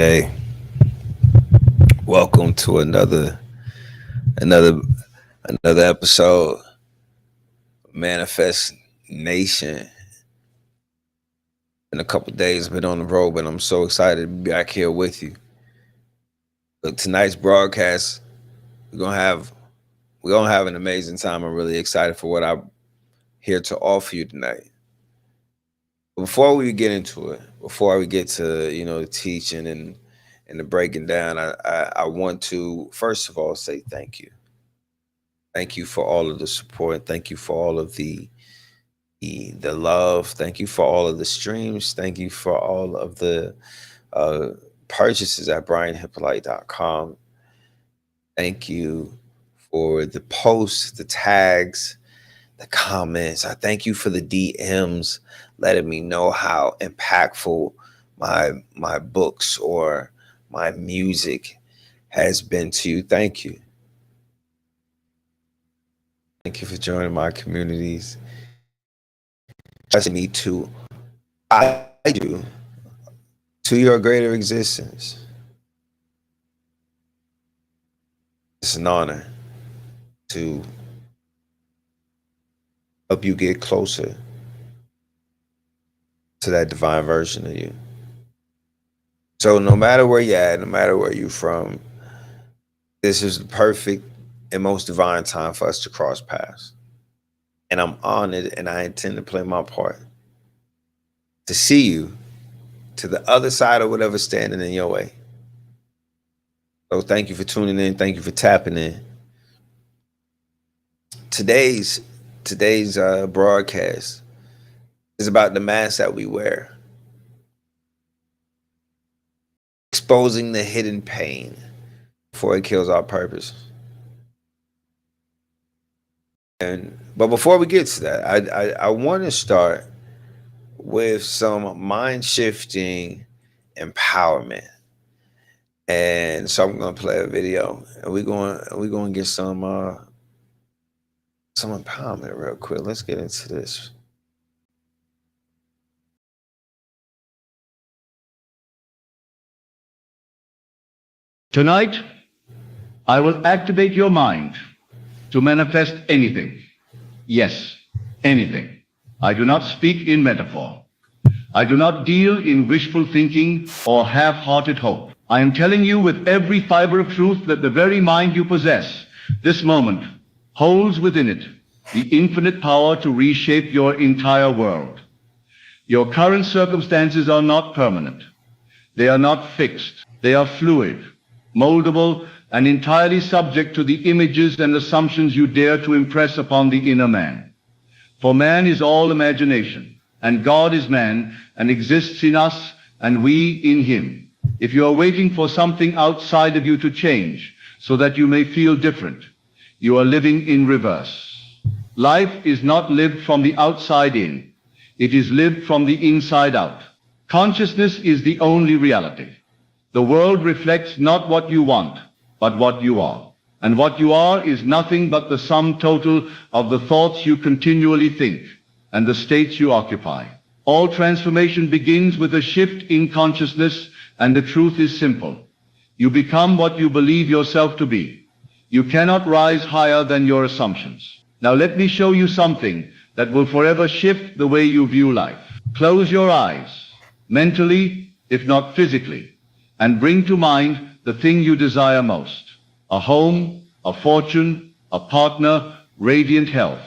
day. Welcome to another another episode of Manifest Nation. In a couple days, I've been on the road, but I'm so excited to be back here with you. Look, tonight's broadcast, we're gonna have an amazing time. I'm really excited for what I'm here to offer you tonight. Before we get into it, before we get to the teaching and the breaking down, I want to first of all say thank you. Thank you for all of the support. Thank you for all of the love. Thank you for all of the streams. Thank you for all of the purchases at brianhyppolite.com. Thank you for the posts, the tags, the comments. I thank you for the DMs letting me know how impactful my books or my music has been to you. Thank you. Thank you for joining my communities. Trusting me to guide you to your greater existence. It's an honor to help you get closer to that divine version of you. So no matter where you're at, no matter where you're from, this is the perfect and most divine time for us to cross paths. And I'm honored, and I intend to play my part to see you to the other side of whatever's standing in your way. So thank you for tuning in. Thank you for tapping in. Today's broadcast is about the mask that we wear. Exposing the hidden pain before it kills our purpose. But before we get to that, I want to start with some mind-shifting empowerment. And so I'm going to play a video, and we're going to get some empowerment real quick. Let's get into this. Tonight, I will activate your mind to manifest anything. Yes, anything. I do not speak in metaphor. I do not deal in wishful thinking or half-hearted hope. I am telling you with every fiber of truth that the very mind you possess, this moment, holds within it the infinite power to reshape your entire world. Your current circumstances are not permanent. They are not fixed. They are fluid, moldable, and entirely subject to the images and assumptions you dare to impress upon the inner man. For man is all imagination, and God is man, and exists in us, and we in him. If you are waiting for something outside of you to change, so that you may feel different, you are living in reverse. Life is not lived from the outside in. It is lived from the inside out. Consciousness is the only reality. The world reflects not what you want, but what you are. And what you are is nothing but the sum total of the thoughts you continually think and the states you occupy. All transformation begins with a shift in consciousness, and the truth is simple. You become what you believe yourself to be. You cannot rise higher than your assumptions. Now let me show you something that will forever shift the way you view life. Close your eyes, mentally, if not physically, and bring to mind the thing you desire most. A home, a fortune, a partner, radiant health,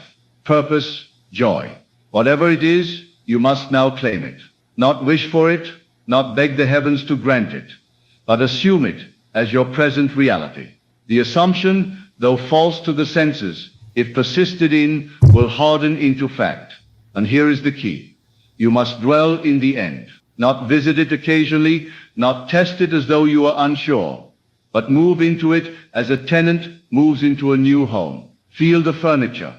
purpose, joy. Whatever it is, you must now claim it. Not wish for it, not beg the heavens to grant it, but assume it as your present reality. The assumption, though false to the senses, if persisted in, will harden into fact. And here is the key. You must dwell in the end, not visit it occasionally, not test it as though you are unsure, but move into it as a tenant moves into a new home. Feel the furniture,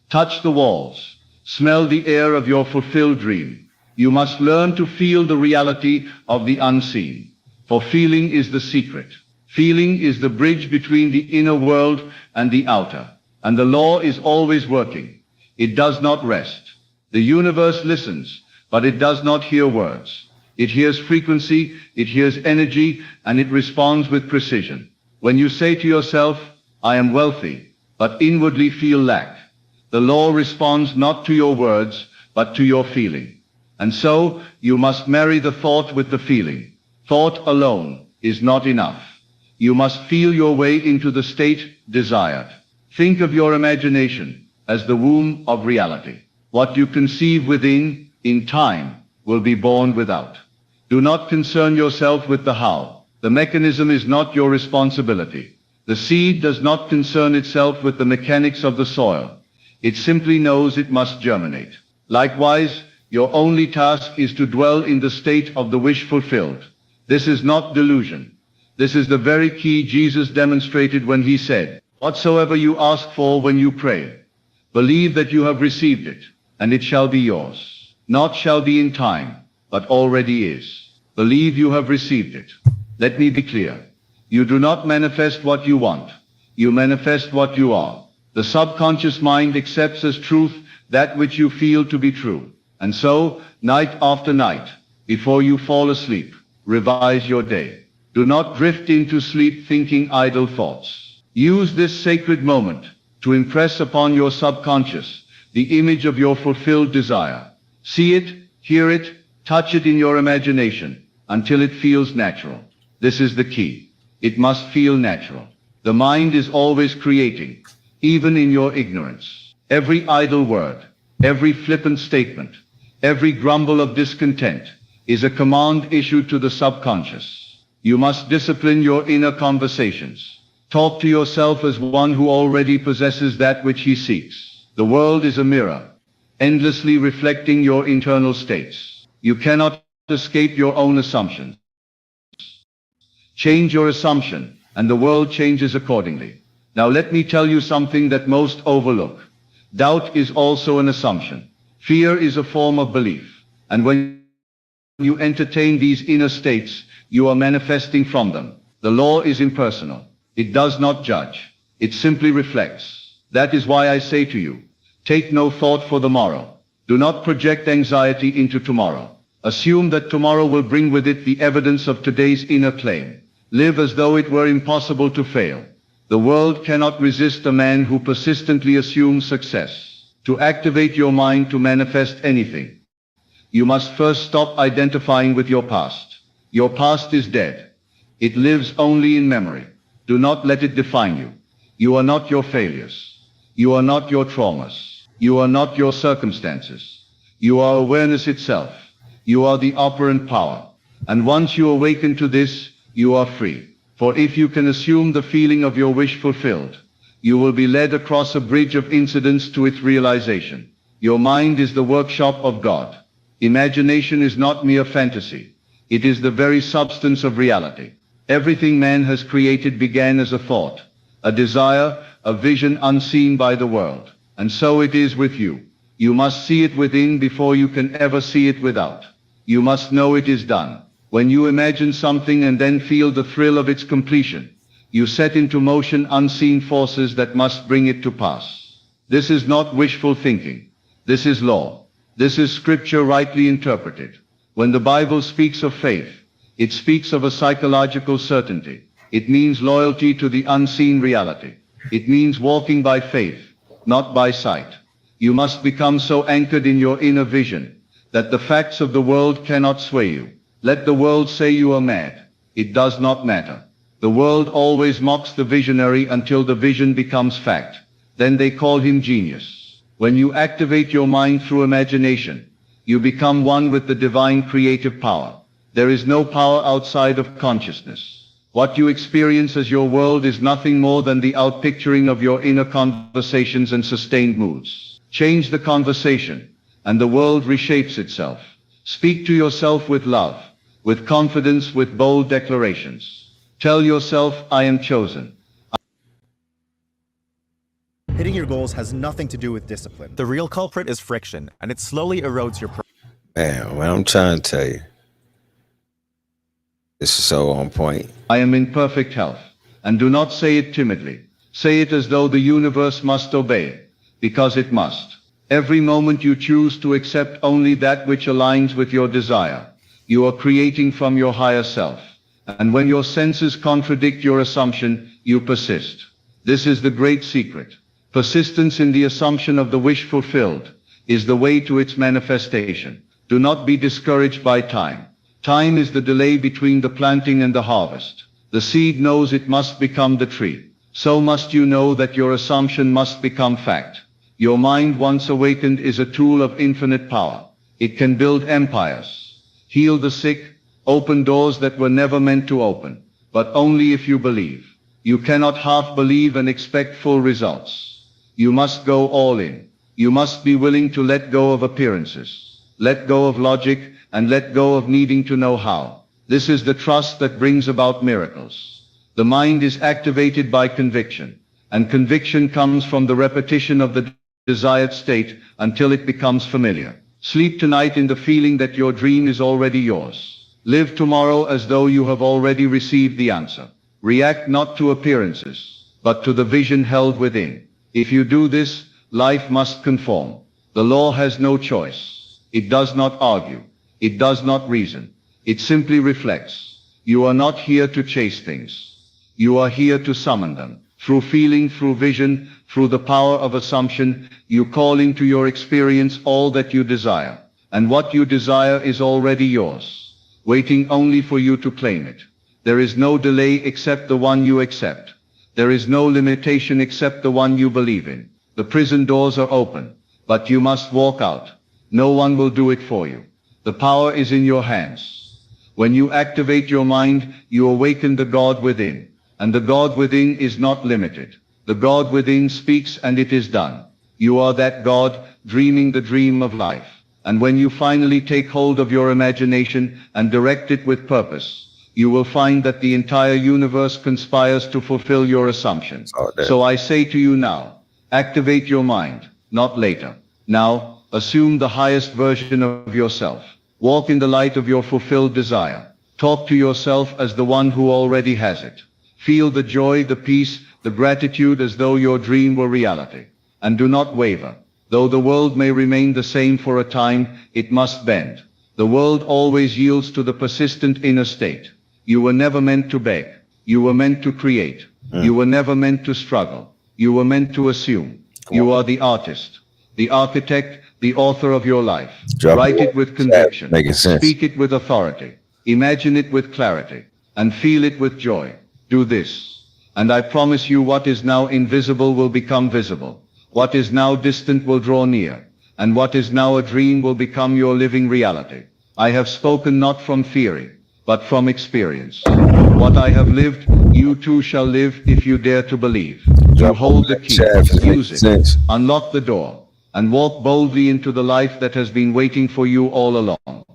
touch the walls, smell the air of your fulfilled dream. You must learn to feel the reality of the unseen, for feeling is the secret. Feeling is the bridge between the inner world and the outer, and the law is always working. It does not rest. The universe listens, but it does not hear words. It hears frequency, it hears energy, and it responds with precision. When you say to yourself, I am wealthy, but inwardly feel lack, the law responds not to your words, but to your feeling. And so, you must marry the thought with the feeling. Thought alone is not enough. You must feel your way into the state desired. Think of your imagination as the womb of reality. What you conceive within, in time, will be born without. Do not concern yourself with the how. The mechanism is not your responsibility. The seed does not concern itself with the mechanics of the soil. It simply knows it must germinate. Likewise, your only task is to dwell in the state of the wish fulfilled. This is not delusion. This is the very key Jesus demonstrated when he said, whatsoever you ask for when you pray, believe that you have received it, and it shall be yours. Not shall be in time, but already is. Believe you have received it. Let me be clear. You do not manifest what you want. You manifest what you are. The subconscious mind accepts as truth that which you feel to be true. And so, night after night, before you fall asleep, revise your day. Do not drift into sleep thinking idle thoughts. Use this sacred moment to impress upon your subconscious the image of your fulfilled desire. See it, hear it, touch it in your imagination until it feels natural. This is the key. It must feel natural. The mind is always creating, even in your ignorance. Every idle word, every flippant statement, every grumble of discontent is a command issued to the subconscious. You must discipline your inner conversations. Talk to yourself as one who already possesses that which he seeks. The world is a mirror, endlessly reflecting your internal states. You cannot escape your own assumptions. Change your assumption, and the world changes accordingly. Now let me tell you something that most overlook. Doubt is also an assumption. Fear is a form of belief. And when you entertain these inner states, you are manifesting from them. The law is impersonal. It does not judge. It simply reflects. That is why I say to you, take no thought for the morrow. Do not project anxiety into tomorrow. Assume that tomorrow will bring with it the evidence of today's inner claim. Live as though it were impossible to fail. The world cannot resist a man who persistently assumes success. To activate your mind to manifest anything, you must first stop identifying with your past. Your past is dead. It lives only in memory. Do not let it define you. You are not your failures. You are not your traumas. You are not your circumstances. You are awareness itself. You are the operant power. And once you awaken to this, you are free. For if you can assume the feeling of your wish fulfilled, you will be led across a bridge of incidents to its realization. Your mind is the workshop of God. Imagination is not mere fantasy. It is the very substance of reality. Everything man has created began as a thought, a desire, a vision unseen by the world. And so it is with you. You must see it within before you can ever see it without. You must know it is done. When you imagine something and then feel the thrill of its completion, you set into motion unseen forces that must bring it to pass. This is not wishful thinking. This is law. This is scripture rightly interpreted. When the Bible speaks of faith, it speaks of a psychological certainty. It means loyalty to the unseen reality. It means walking by faith, not by sight. You must become so anchored in your inner vision that the facts of the world cannot sway you. Let the world say you are mad. It does not matter. The world always mocks the visionary until the vision becomes fact. Then they call him genius. When you activate your mind through imagination, you become one with the divine creative power. There is no power outside of consciousness. What you experience as your world is nothing more than the outpicturing of your inner conversations and sustained moods. Change the conversation, and the world reshapes itself. Speak to yourself with love, with confidence, with bold declarations. Tell yourself, I am chosen. Hitting your goals has nothing to do with discipline. The real culprit is friction, and it slowly erodes your Man, what I'm trying to tell you, this is so on point. I am in perfect health. And do not say it timidly. Say it as though the universe must obey, because it must. Every moment you choose to accept only that which aligns with your desire, You are creating from your higher self. And when your senses contradict your assumption, you persist. This is the great secret. Persistence in the assumption of the wish fulfilled is the way to its manifestation. Do not be discouraged by time. Time is the delay between the planting and the harvest. The seed knows it must become the tree. So must you know that your assumption must become fact. Your mind, once awakened, is a tool of infinite power. It can build empires, heal the sick, open doors that were never meant to open, but only if you believe. You cannot half believe and expect full results. You must go all in. You must be willing to let go of appearances, let go of logic, and let go of needing to know how. This is the trust that brings about miracles. The mind is activated by conviction, and conviction comes from the repetition of the desired state until it becomes familiar. Sleep tonight in the feeling that your dream is already yours. Live tomorrow as though you have already received the answer. React not to appearances, but to the vision held within. If you do this, life must conform. The law has no choice. It does not argue. It does not reason. It simply reflects. You are not here to chase things. You are here to summon them. Through feeling, through vision, through the power of assumption, you call into your experience all that you desire. And what you desire is already yours, waiting only for you to claim it. There is no delay except the one you accept. There is no limitation except the one you believe in. The prison doors are open, but you must walk out. No one will do it for you. The power is in your hands. When you activate your mind, you awaken the God within. And the God within is not limited. The God within speaks and it is done. You are that God, dreaming the dream of life. And when you finally take hold of your imagination and direct it with purpose, you will find that the entire universe conspires to fulfill your assumptions. So I say to you now, activate your mind, not later. Now, assume the highest version of yourself. Walk in the light of your fulfilled desire. Talk to yourself as the one who already has it. Feel the joy, the peace, the gratitude as though your dream were reality. And do not waver. Though the world may remain the same for a time, it must bend. The world always yields to the persistent inner state. You were never meant to beg. You were meant to create. You were never meant to struggle. You were meant to assume. You are the artist, the architect, the author of your life. Write it with conviction. Speak it with authority. Imagine it with clarity. And feel it with joy. Do this, and I promise you what is now invisible will become visible. What is now distant will draw near, and what is now a dream will become your living reality. I have spoken not from theory, but from experience. What I have lived, you too shall live if you dare to believe. You hold the key, use it, unlock the door, and walk boldly into the life that has been waiting for you all along.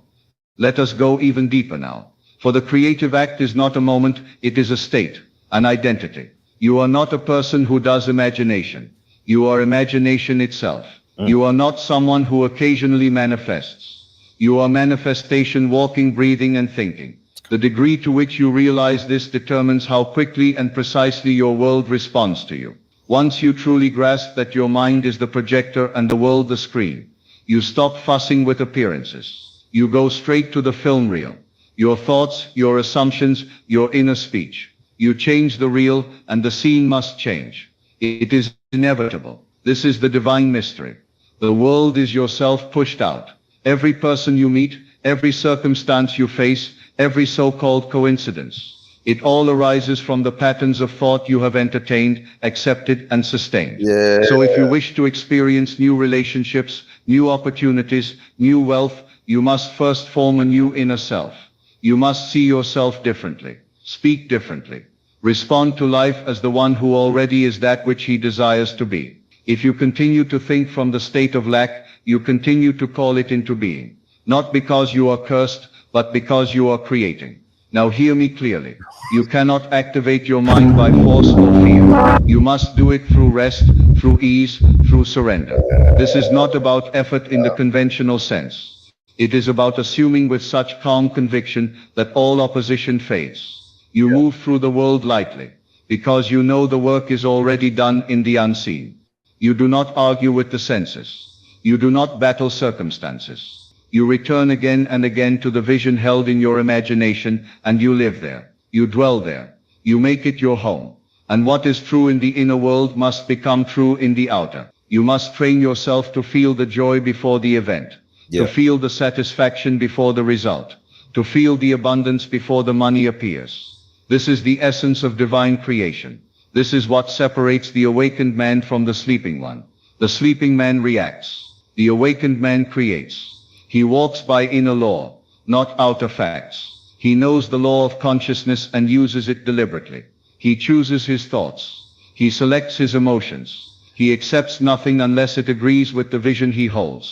Let us go even deeper now. For the creative act is not a moment, it is a state, an identity. You are not a person who does imagination. You are imagination itself. You are not someone who occasionally manifests. You are manifestation, walking, breathing, and thinking. The degree to which you realize this determines how quickly and precisely your world responds to you. Once you truly grasp that your mind is the projector and the world the screen, you stop fussing with appearances. You go straight to the film reel. Your thoughts, your assumptions, your inner speech. You change the reel, and the scene must change. It is inevitable. This is the divine mystery. The world is yourself pushed out. Every person you meet, every circumstance you face, every so-called coincidence. It all arises from the patterns of thought you have entertained, accepted, and sustained. So if you wish to experience new relationships, new opportunities, new wealth, you must first form a new inner self. You must see yourself differently, speak differently, respond to life as the one who already is that which he desires to be. If you continue to think from the state of lack, you continue to call it into being. Not because you are cursed, but because you are creating. Now hear me clearly. You cannot activate your mind by force or fear. You must do it through rest, through ease, through surrender. This is not about effort in the conventional sense. It is about assuming with such calm conviction that all opposition fades. You move through the world lightly, because you know the work is already done in the unseen. You do not argue with the senses. You do not battle circumstances. You return again and again to the vision held in your imagination, and you live there. You dwell there. You make it your home. And what is true in the inner world must become true in the outer. You must train yourself to feel the joy before the event, to feel the satisfaction before the result, to feel the abundance before the money appears. This is the essence of divine creation. This is what separates the awakened man from the sleeping one. The sleeping man reacts. The awakened man creates. He walks by inner law, not outer facts. He knows the law of consciousness and uses it deliberately. He chooses his thoughts. He selects his emotions. He accepts nothing unless it agrees with the vision he holds.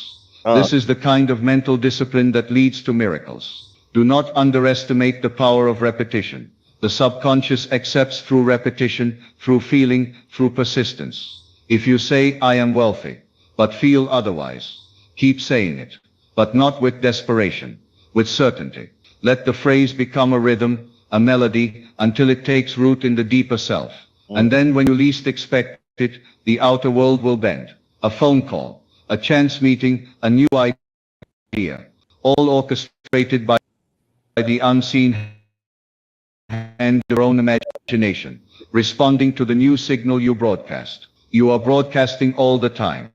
This is the kind of mental discipline that leads to miracles. Do not underestimate the power of repetition. The subconscious accepts through repetition, through feeling, through persistence. If you say, I am wealthy, but feel otherwise, keep saying it, but not with desperation, with certainty. Let the phrase become a rhythm, a melody, until it takes root in the deeper self. And then when you least expect it, the outer world will bend. A phone call, a chance meeting, a new idea, all orchestrated by the unseen and your own imagination, responding to the new signal you broadcast. You are broadcasting all the time.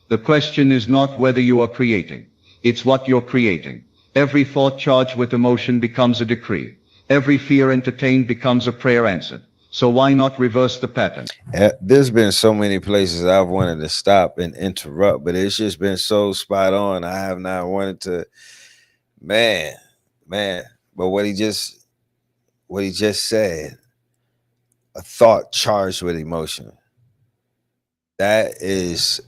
The question is not whether you are creating. It's what you're creating. Every thought charged with emotion becomes a decree. Every fear entertained becomes a prayer answered. So why not reverse the pattern? There's been so many places I've wanted to stop and interrupt, but it's just been so spot on. I have not wanted to, man. But what he just said, a thought charged with emotion. That is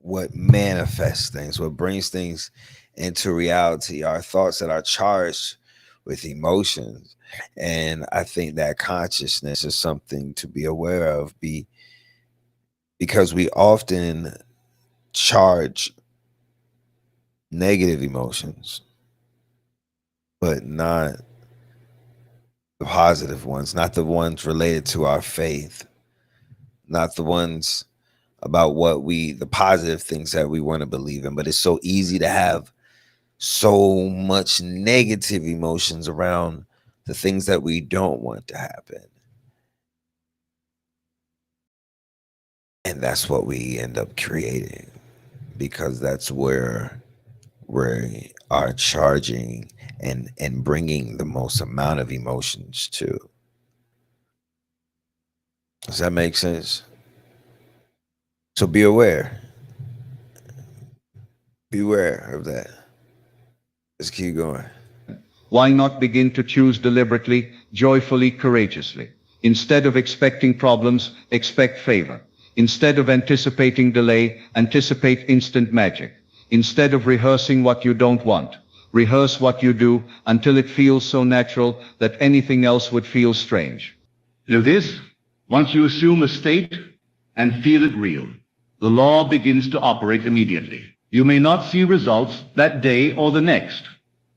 what manifests things, what brings things into reality. Our thoughts that are charged with emotions. And I think that consciousness is something to be aware of, because we often charge negative emotions, but not the positive ones, not the ones related to our faith, not the ones about the positive things that we want to believe in. But it's so easy to have so much negative emotions around the things that we don't want to happen. And that's what we end up creating, because that's where we are charging and bringing the most amount of emotions to. Does that make sense? So be aware. Beware of that. Let's keep going. Why not begin to choose deliberately, joyfully, courageously? Instead of expecting problems, expect favor. Instead of anticipating delay, anticipate instant magic. Instead of rehearsing what you don't want, rehearse what you do until it feels so natural that anything else would feel strange. To this, once you assume a state and feel it real, the law begins to operate immediately. You may not see results that day or the next,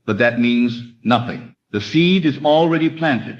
but that means nothing. The seed is already planted.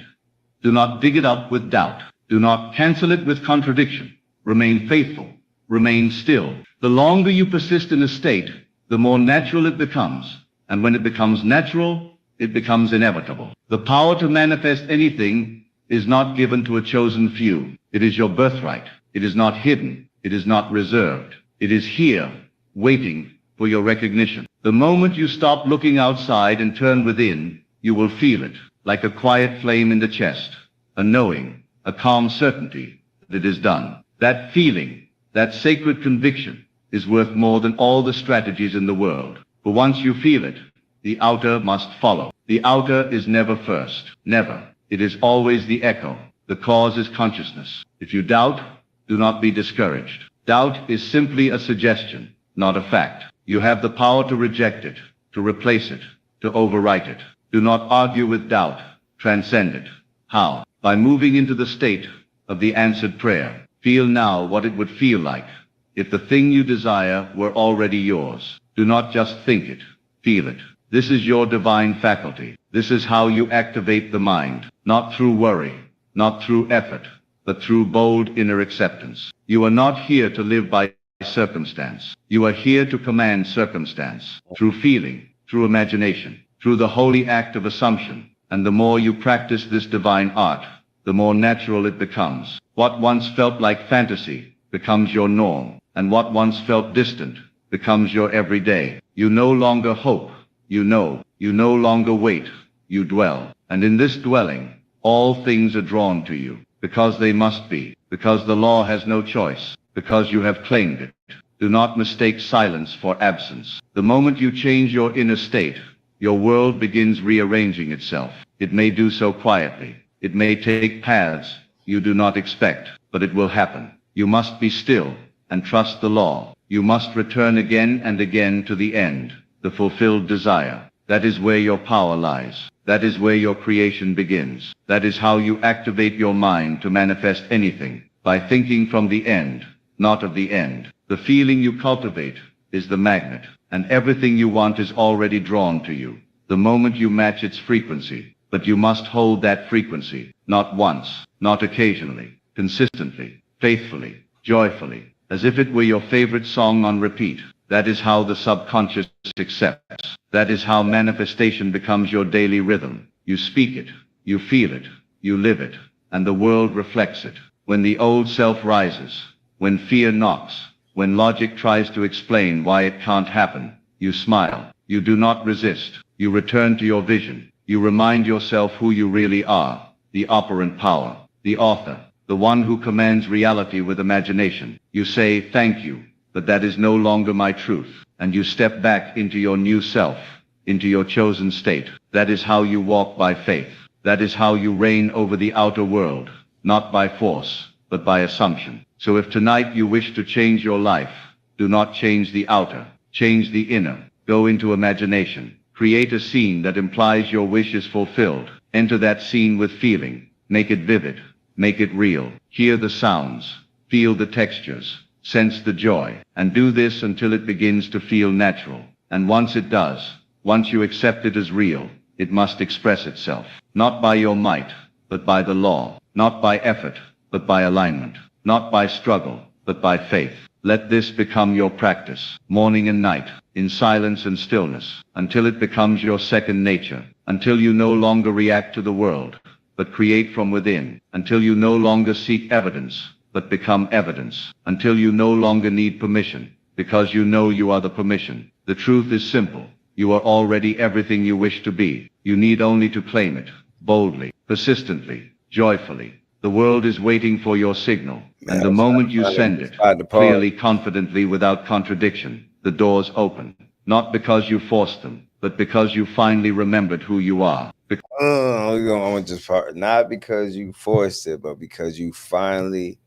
Do not dig it up with doubt. Do not cancel it with contradiction. Remain faithful. Remain still. The longer you persist in a state, the more natural it becomes. And when it becomes natural, it becomes inevitable. The power to manifest anything is not given to a chosen few. It is your birthright. It is not hidden. It is not reserved. It is here, waiting for your recognition. The moment you stop looking outside and turn within, you will feel it, like a quiet flame in the chest, a knowing, a calm certainty that it is done. That feeling, that sacred conviction, is worth more than all the strategies in the world. For once you feel it, the outer must follow. The outer is never first. Never. It is always the echo. The cause is consciousness. If you doubt, do not be discouraged. Doubt is simply a suggestion, not a fact. You have the power to reject it, to replace it, to overwrite it. Do not argue with doubt. Transcend it. How? By moving into the state of the answered prayer. Feel now what it would feel like if the thing you desire were already yours. Do not just think it. Feel it. This is your divine faculty. This is how you activate the mind, not through worry, not through effort, but through bold inner acceptance. You are not here to live by circumstance. You are here to command circumstance through feeling, through imagination, through the holy act of assumption. And the more you practice this divine art, the more natural it becomes. What once felt like fantasy becomes your norm, and what once felt distant becomes your everyday. You no longer hope, you know. You no longer wait, you dwell. And in this dwelling, all things are drawn to you, because they must be, because the law has no choice, because you have claimed it. Do not mistake silence for absence. The moment you change your inner state, your world begins rearranging itself. It may do so quietly. It may take paths you do not expect, but it will happen. You must be still and trust the law. You must return again and again to the end, the fulfilled desire. That is where your power lies. That is where your creation begins. That is how you activate your mind to manifest anything, by thinking from the end, not of the end. The feeling you cultivate is the magnet, and everything you want is already drawn to you, the moment you match its frequency. But you must hold that frequency, not once, not occasionally, consistently, faithfully, joyfully, as if it were your favorite song on repeat. That is how the subconscious accepts. That is how manifestation becomes your daily rhythm. You speak it, you feel it, you live it, and the world reflects it. When the old self rises, when fear knocks, when logic tries to explain why it can't happen, you smile. You do not resist. You return to your vision. You remind yourself who you really are, the operant power, the author, the one who commands reality with imagination. You say, thank you, but that is no longer my truth. And you step back into your new self, into your chosen state. That is how you walk by faith. That is how you reign over the outer world, not by force, but by assumption. So if tonight you wish to change your life, do not change the outer, change the inner. Go into imagination. Create a scene that implies your wish is fulfilled. Enter that scene with feeling. Make it vivid. Make it real. Hear the sounds. Feel the textures. Sense the joy. And do this until it begins to feel natural. And once it does, once you accept it as real, it must express itself. Not by your might, but by the law. Not by effort, but by alignment. Not by struggle, but by faith. Let this become your practice, morning and night, in silence and stillness, until it becomes your second nature, until you no longer react to the world, but create from within, until you no longer seek evidence, but become evidence, until you no longer need permission, because you know you are the permission. The truth is simple. You are already everything you wish to be. You need only to claim it, boldly, persistently, joyfully. The world is waiting for your signal, and the moment you send it, clearly, confidently, without contradiction, the doors open. Not because you forced them, but because you finally remembered who you are. I'm gonna just part. Not because you forced it, but because you finally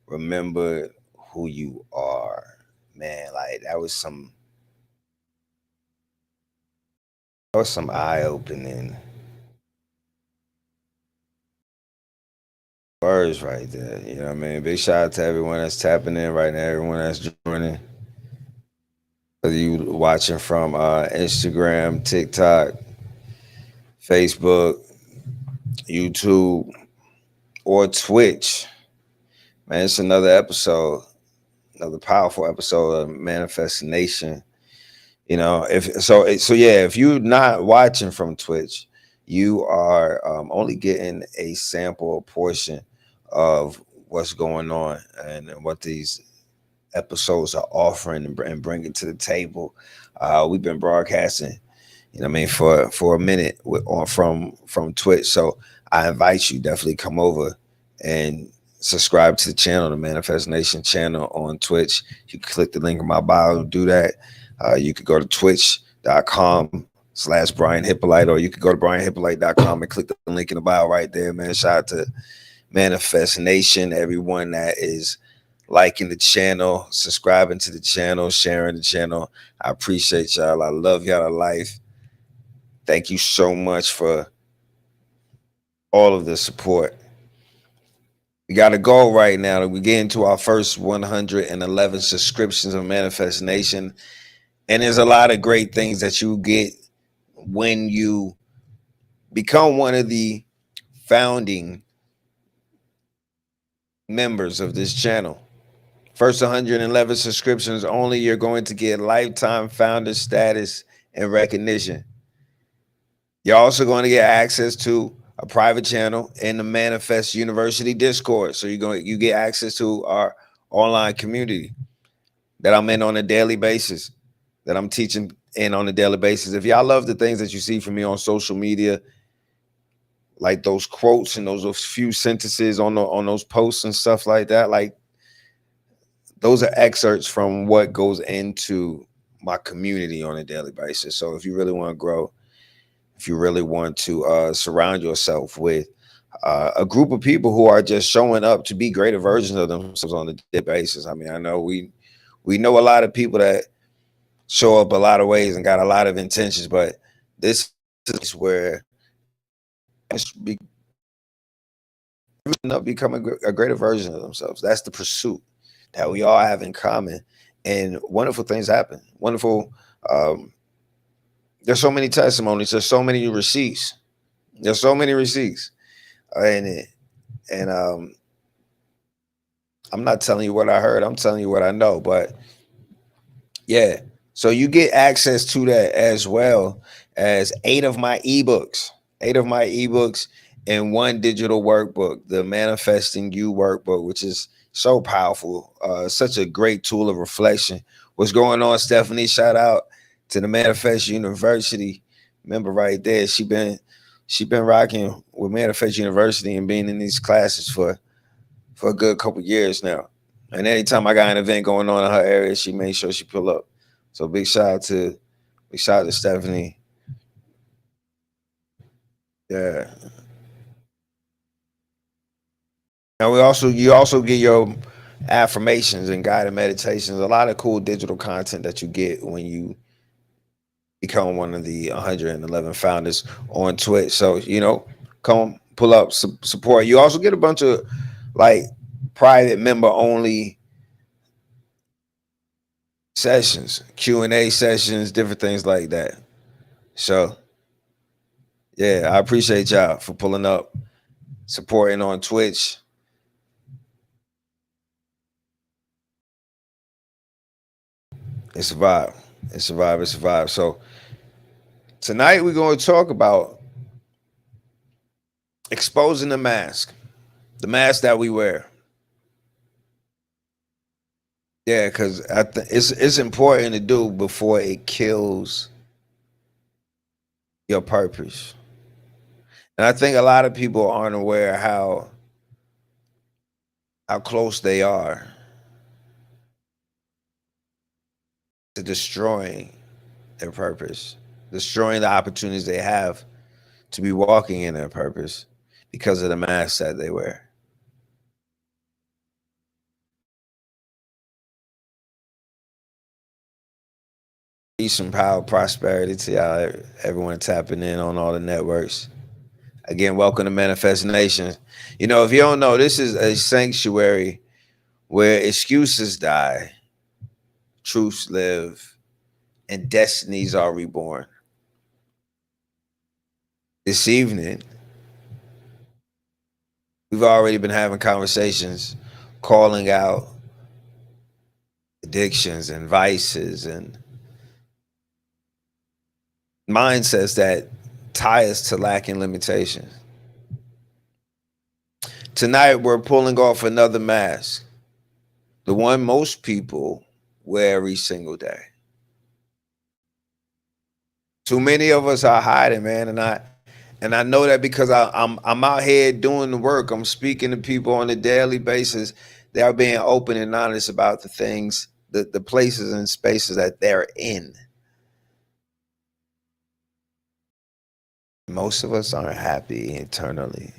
remembered who you are. Man, like that was some eye-opening words right there. You know what I mean? Big shout out to everyone that's tapping in right now, everyone that's joining. Whether you watching from Instagram, TikTok, Facebook, YouTube, or Twitch. Man, it's another episode, another powerful episode of Manifestation. You know, if you're not watching from Twitch, you are only getting a sample portion of what's going on and what these episodes are offering and bringing to the table. We've been broadcasting, you know what I mean, for a minute from Twitch. So I invite you, definitely come over and subscribe to the channel, the Manifest Nation channel on Twitch. You can click the link in my bio to do that. You could go to twitch.com/Brian Hyppolite, or you could go to brianhyppolite.com and click the link in the bio right there, man. Shout out to Manifest Nation, everyone that is liking the channel, subscribing to the channel, sharing the channel. I appreciate y'all. I love y'all to life. Thank you so much for all of the support. We got a goal right now. We get into our first 111 subscriptions of Manifest Nation. And there's a lot of great things that you get when you become one of the founding members of this channel. First 111 subscriptions only, you're going to get lifetime founder status and recognition. You're also going to get access to a private channel in the Manifest University Discord. So you get access to our online community that I'm in on a daily basis, that I'm teaching in on a daily basis. If y'all love the things that you see from me on social media, like those quotes and those few sentences on those posts and stuff like that, like those are excerpts from what goes into my community on a daily basis. So if you really want to grow, if you really want to surround yourself with a group of people who are just showing up to be greater versions of themselves on a daily basis. I mean, I know we know a lot of people that show up a lot of ways and got a lot of intentions, but this is where becoming a greater version of themselves. That's the pursuit that we all have in common, and wonderful things happen. Wonderful. There's so many testimonies. There's so many receipts. There's so many receipts, and I'm not telling you what I heard. I'm telling you what I know. But yeah, so you get access to that as well as 8 of my ebooks, and 1 digital workbook, the Manifesting You workbook, which is so powerful. Such a great tool of reflection. What's going on, Stephanie? Shout out to the Manifest University member right there. She been rocking with Manifest University and being in these classes for a good couple years now. And anytime I got an event going on in her area, she made sure she pull up. So big shout out to Stephanie. Yeah. And you also get your affirmations and guided meditations. A lot of cool digital content that you get when you become one of the 111 founders on Twitch. So, come pull up, support. You also get a bunch of like private member only sessions, Q&A sessions, different things like that. So yeah, I appreciate y'all for pulling up, supporting on Twitch. It's a vibe. It's a vibe. It's a vibe. So tonight we're going to talk about exposing the mask that we wear. Yeah, because it's important to do before it kills your purpose. And I think a lot of people aren't aware how close they are to destroying their purpose, destroying the opportunities they have to be walking in their purpose because of the mask that they wear. Peace and power, prosperity to y'all, everyone tapping in on all the networks. Again, welcome to Manifest Nation. If you don't know, this is a sanctuary where excuses die, truths live, and destinies are reborn. This evening, we've already been having conversations, calling out addictions and vices and mindsets that tie us to lacking limitations. Tonight, we're pulling off another mask, the one most people wear every single day. Too many of us are hiding, man, and I know that because I'm out here doing the work. I'm speaking to people on a daily basis. They are being open and honest about the things, the places and spaces that they're in. Most of us aren't happy internally.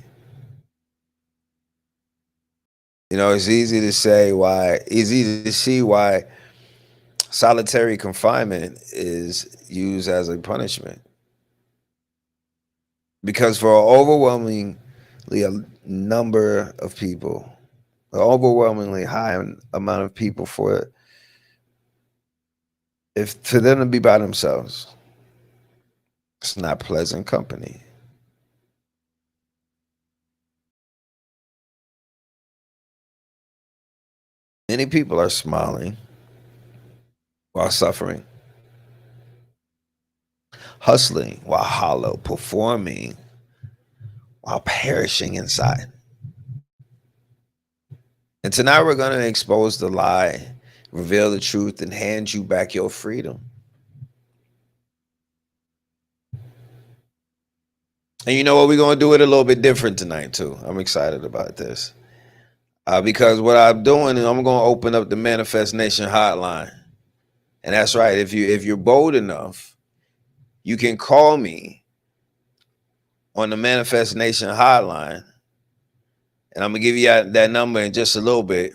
It's easy to say why. It's easy to see why solitary confinement is used as a punishment. Because for an overwhelmingly number of people, an overwhelmingly high amount of people, for them to be by themselves, it's not pleasant company. Many people are smiling while suffering, hustling while hollow, performing while perishing inside. And tonight we're going to expose the lie, reveal the truth, and hand you back your freedom. And you know what? We're going to do it a little bit different tonight, too. I'm excited about this. Because what I'm doing is I'm going to open up the Manifest Nation hotline. And that's right. If you're bold enough, you can call me on the Manifest Nation hotline. And I'm going to give you that number in just a little bit.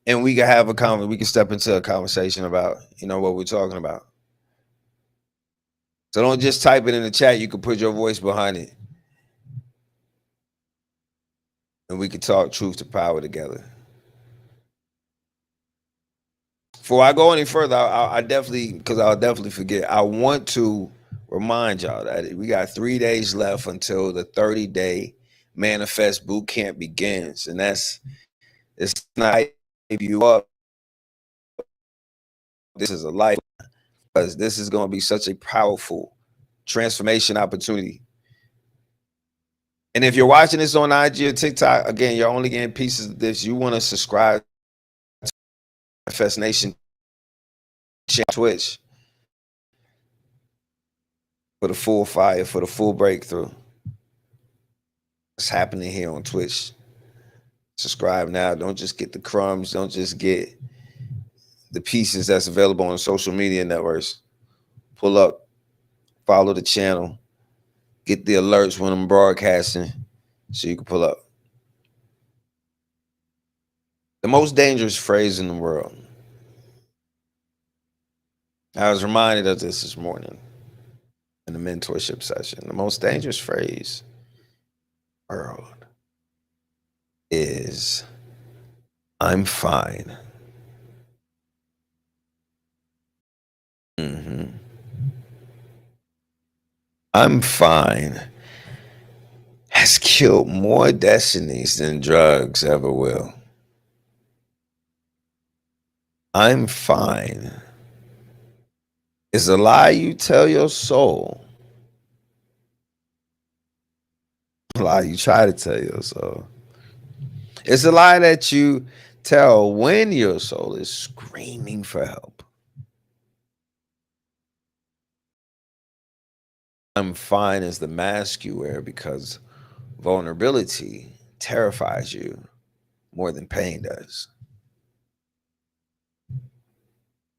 And we can have we can step into a conversation about, what we're talking about. So don't just type it in the chat. You can put your voice behind it. And we can talk truth to power together. Before I go any further, I'll definitely forget. I want to remind y'all that we got 3 days left until the 30-day Manifest Bootcamp begins. And it's not if you up. This is a life, because this is going to be such a powerful transformation opportunity. And if you're watching this on IG or TikTok, again, you're only getting pieces of this. You want to subscribe to Manifest Nation Twitch for the full fire, for the full breakthrough. What's happening here on Twitch? Subscribe now. Don't just get the crumbs. Don't just get the pieces that's available on social media networks. Pull up, follow the channel, get the alerts when I'm broadcasting so you can pull up. The most dangerous phrase in the world. I was reminded of this morning in the mentorship session. The most dangerous phrase in the world is, I'm fine. I'm fine has killed more destinies than drugs ever will. I'm fine is a lie you tell your soul. A lie you try to tell your soul. It's a lie that you tell when your soul is screaming for help. I'm fine is the mask you wear because vulnerability terrifies you more than pain does.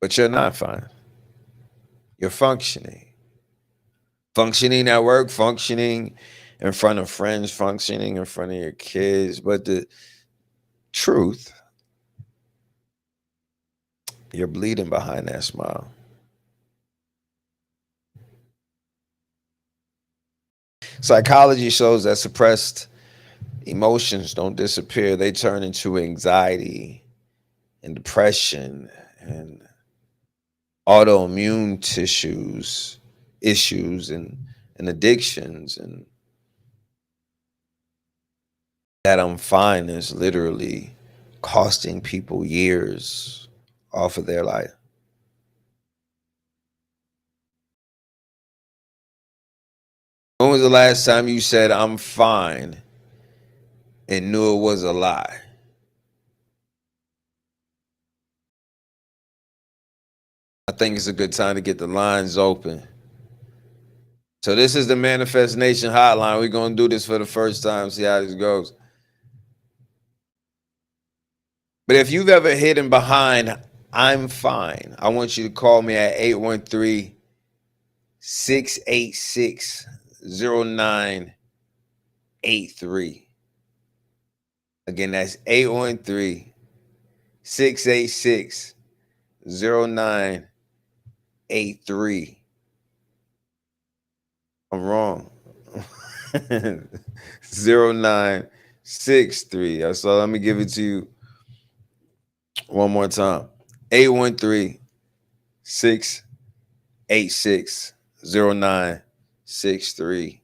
But you're not fine. You're functioning. Functioning at work, functioning in front of friends, functioning in front of your kids. But the truth, you're bleeding behind that smile. Psychology shows that suppressed emotions don't disappear. They turn into anxiety and depression and autoimmune issues and addictions. And that I'm fine is literally costing people years off of their life. When was the last time you said I'm fine and knew it was a lie? I think it's a good time to get the lines open. So this is the Manifest Nation hotline. We're going to do this for the first time, see how this goes. But if you've ever hidden behind I'm fine, I want you to call me at 813-686-0983. Again, that's 813-686-0983. I'm wrong. 0963. So let me give it to you one more time. 813-686-0963.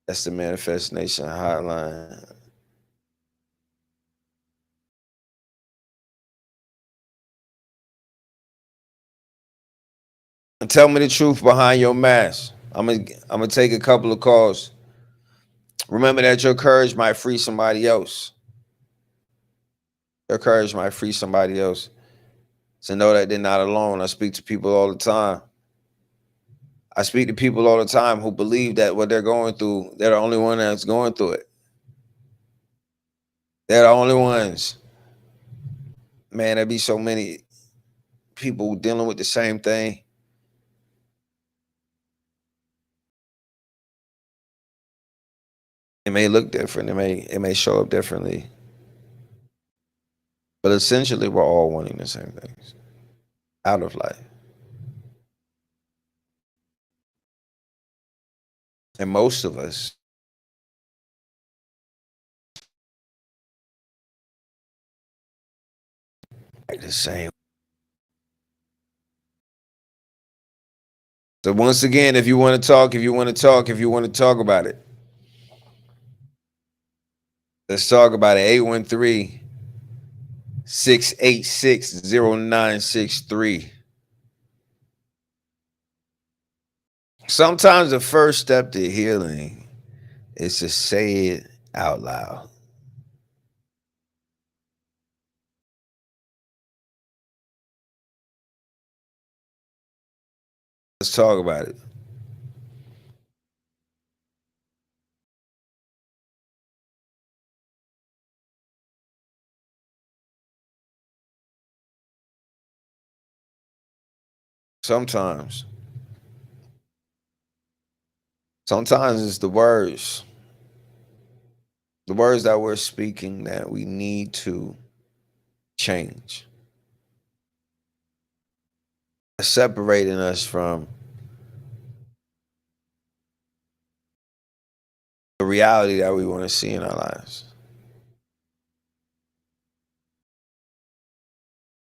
That's the Manifest Nation hotline. And tell me the truth behind your mask. I'm gonna take a couple of calls. Remember that your courage might free somebody else. Your courage might free somebody else. So know that they're not alone. I speak to people all the time. I speak to people all the time who believe that what they're going through, they're the only one that's going through it. They're the only ones. Man, there be so many people dealing with the same thing. It may look different. It may show up differently. But essentially we're all wanting the same things out of life. And most of us like the same. So once again, if you want to talk, if you want to talk, if you want to talk about it, let's talk about it. 813-686-0963. Sometimes the first step to healing is to say it out loud. Let's talk about it. Sometimes it's the words that we're speaking that we need to change. Separating us from the reality that we want to see in our lives.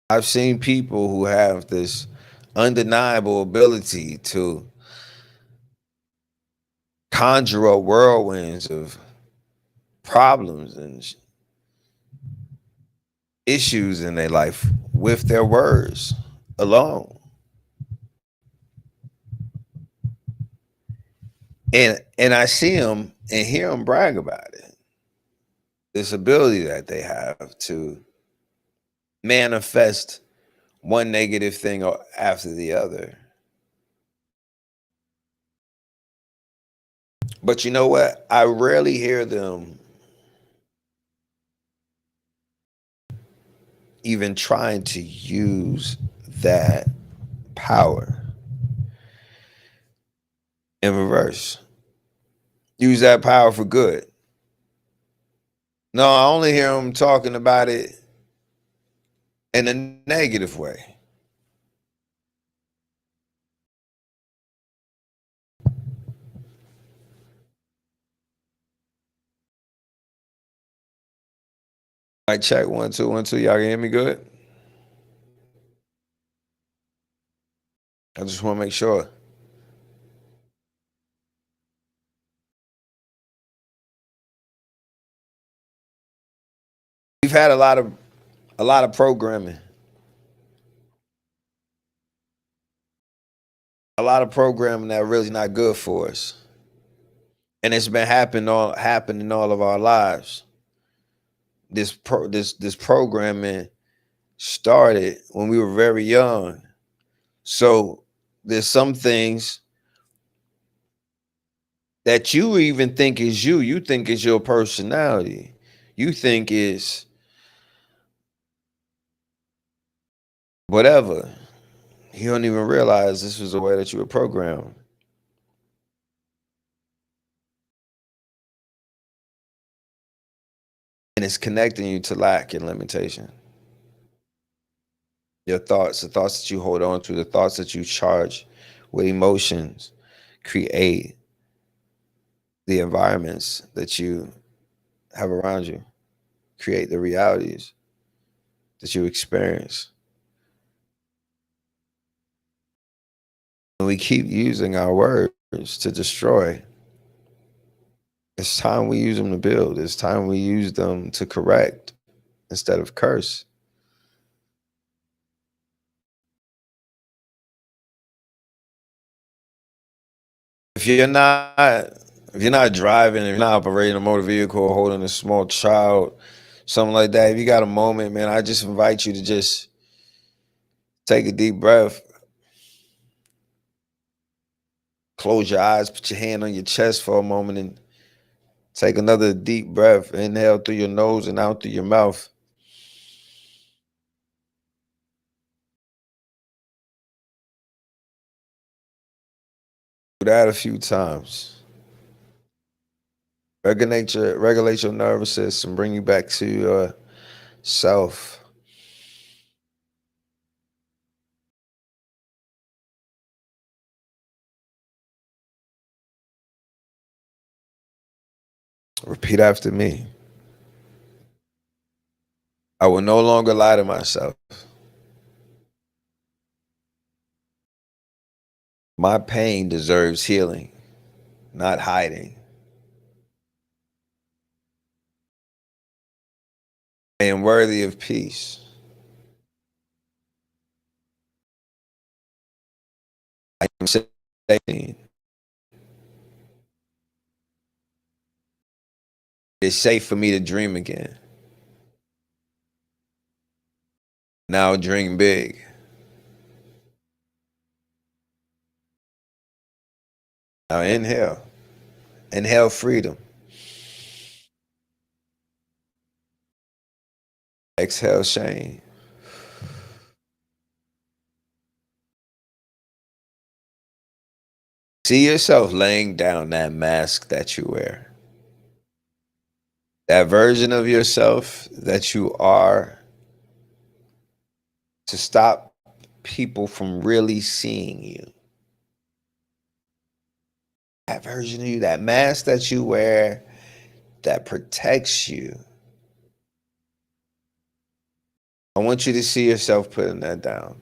I've seen people who have this undeniable ability to conjure up whirlwinds of problems and issues in their life with their words alone. And I see them and hear them brag about it. This ability that they have to manifest one negative thing after the other. But you know what? I rarely hear them even trying to use that power in reverse. Use that power for good. No, I only hear them talking about it in a negative way. I check 1 2 1 2. Y'all can hear me good? I just want to make sure. We've had a lot of programming. A lot of programming that really not good for us. And it's been happening all of our lives. This programming started when we were very young. So there's some things that you even think is you think is your personality. You think is whatever. You don't even realize this was the way that you were programmed. And it's connecting you to lack and limitation. Your thoughts, the thoughts that you hold on to, the thoughts that you charge with emotions, create the environments that you have around you, create the realities that you experience. When we keep using our words to destroy, it's time we use them to build. It's time we use them to correct instead of curse. if you're not driving, if you're not operating a motor vehicle or holding a small child, something like that, if you got a moment, man, I just invite you to just take a deep breath, close your eyes, put your hand on your chest for a moment, and take another deep breath. Inhale through your nose and out through your mouth. Do that a few times. Regulate your nervous system, bring you back to yourself. Repeat after me. I will no longer lie to myself. My pain deserves healing, not hiding. I am worthy of peace. I am safe. It's safe for me to dream again. Now dream big. Now inhale. Inhale freedom. Exhale shame. See yourself laying down that mask that you wear. That version of yourself that you are, to stop people from really seeing you. That version of you, that mask that you wear that protects you. I want you to see yourself putting that down.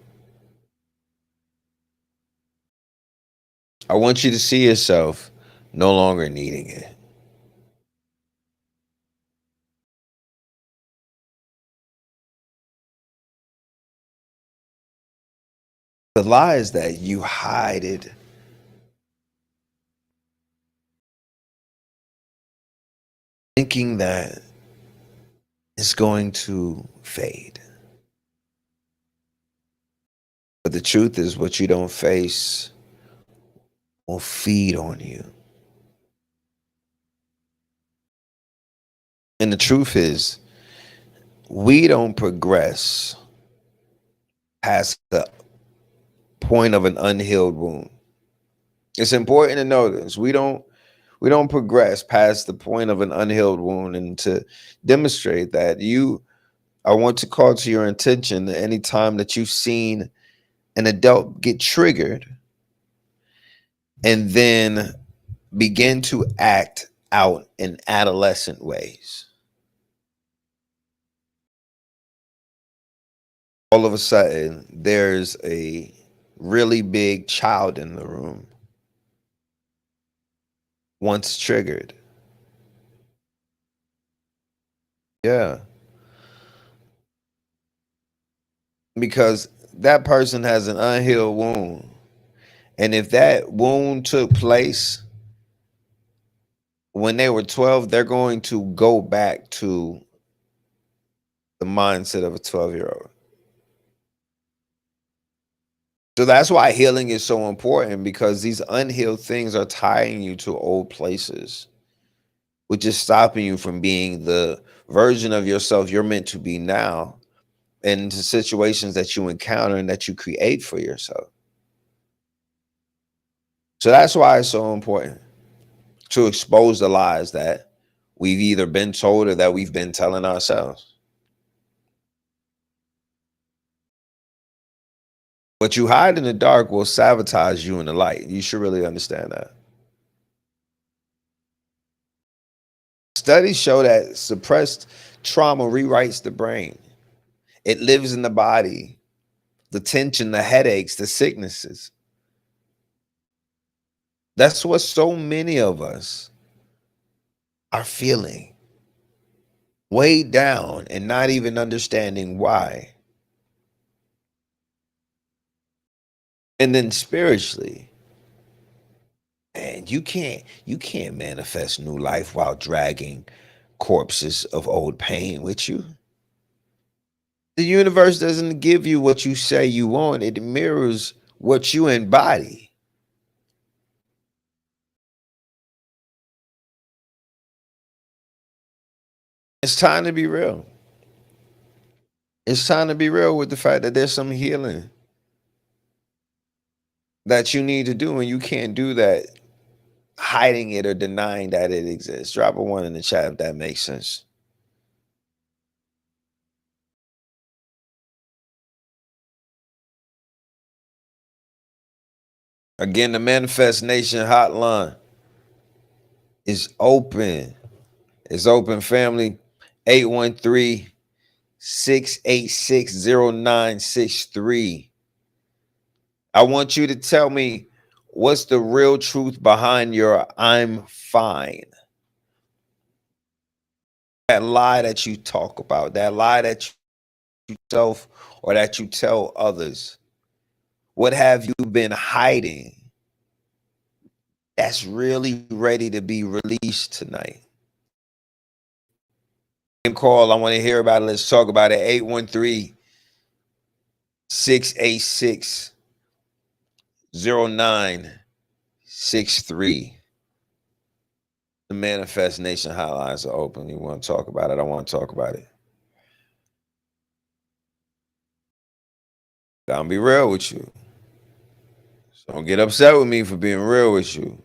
I want you to see yourself no longer needing it. The lie is that you hide it, thinking that it's going to fade. But the truth is, what you don't face will feed on you. And the truth is, we don't progress past the point of an unhealed wound. It's important to know this. We don't progress past the point of an unhealed wound. And to demonstrate that, I want to call to your attention that any time that you've seen an adult get triggered and then begin to act out in adolescent ways. All of a sudden, there's a really big child in the room once triggered. Yeah. Because that person has an unhealed wound. And if that wound took place when they were 12, they're going to go back to the mindset of a 12-year-old. So that's why healing is so important, because these unhealed things are tying you to old places, which is stopping you from being the version of yourself you're meant to be now, and into situations that you encounter and that you create for yourself. So that's why it's so important to expose the lies that we've either been told or that we've been telling ourselves. What you hide in the dark will sabotage you in the light. You should really understand that. Studies show that suppressed trauma rewrites the brain. It lives in the body, the tension, the headaches, the sicknesses. That's what so many of us are feeling, weighed down and not even understanding why. And then spiritually, And you can't manifest new life while dragging corpses of old pain with you. The universe doesn't give you what you say you want, it mirrors what you embody. It's time to be real. It's time to be real with the fact that there's some healing that you need to do, and you can't do that hiding it or denying that it exists. Drop a one in the chat if that makes sense. Again, the Manifest Nation hotline is open. It's open, family. 813-686-0963. I want you to tell me what's the real truth behind your I'm fine. That lie that you talk about, that lie that you self or that you tell others. What have you been hiding that's really ready to be released tonight? Call, I want to hear about it. Let's talk about it. 813-686-0963. The Manifest Nation hotlines are open. You want to talk about it? I want to talk about it. I'll be real with you. So don't get upset with me for being real with you.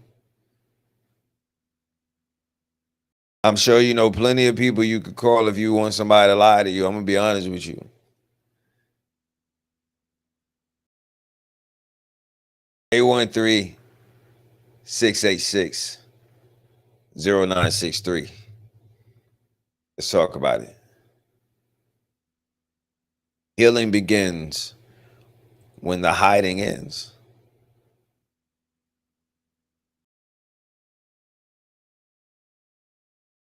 I'm sure you know plenty of people you could call if you want somebody to lie to you. I'm going to be honest with you. Eight 686-0963. Let's talk about it. Healing begins when the hiding ends.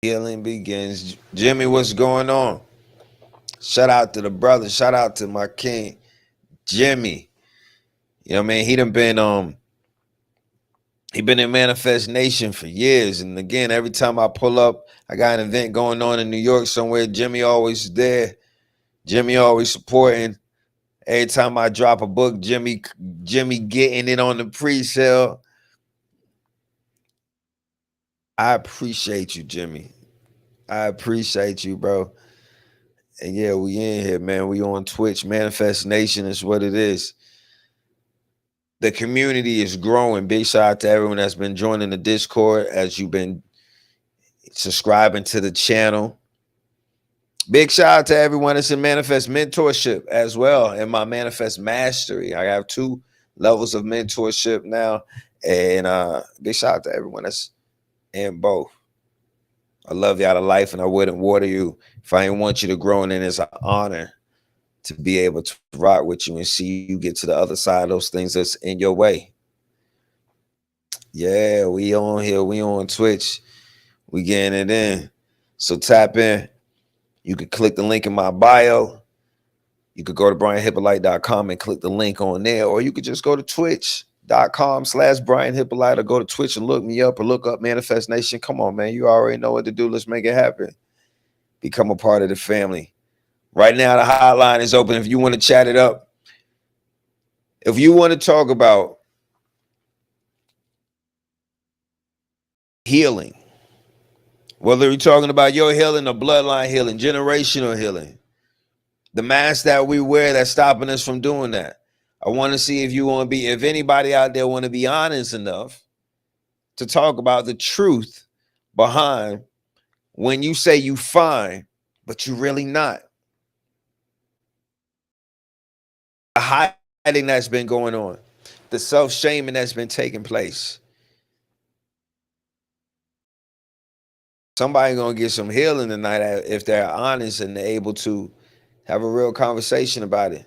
Healing begins. Jimmy, what's going on? Shout out to the brother. Shout out to my king, Jimmy. You know what I mean? He been in Manifest Nation for years. And again, every time I pull up, I got an event going on in New York somewhere. Jimmy always there. Jimmy always supporting. Every time I drop a book, Jimmy getting it on the pre-sale. I appreciate you, Jimmy. I appreciate you, bro. And yeah, we in here, man. We on Twitch. Manifest Nation is what it is. The community is growing. Big shout out to everyone that's been joining the Discord as you've been subscribing to the channel. Big shout out to everyone that's in Manifest Mentorship as well, and my Manifest Mastery. I have 2 levels of mentorship now, and big shout out to everyone that's in both. I love you out of life, and I wouldn't water you if I didn't want you to grow, and it's an honor to be able to rock with you and see you get to the other side of those things that's in your way. Yeah, we on here. We on Twitch. We getting it in. So tap in. You could click the link in my bio. You could go to brianhyppolite.com and click the link on there, or you could just go to twitch.com/brianhyppolite or go to Twitch and look me up or look up Manifest Nation. Come on, man. You already know what to do. Let's make it happen. Become a part of the family. Right now, the hotline is open if you want to chat it up. If you want to talk about healing, whether you're talking about your healing or bloodline healing, generational healing, the mask that we wear that's stopping us from doing that. I want to see if you want to be, if anybody out there want to be honest enough to talk about the truth behind when you say you fine, but you really not. The hiding that's been going on, the self-shaming that's been taking place. Somebody gonna get some healing tonight if they're honest and they're able to have a real conversation about it.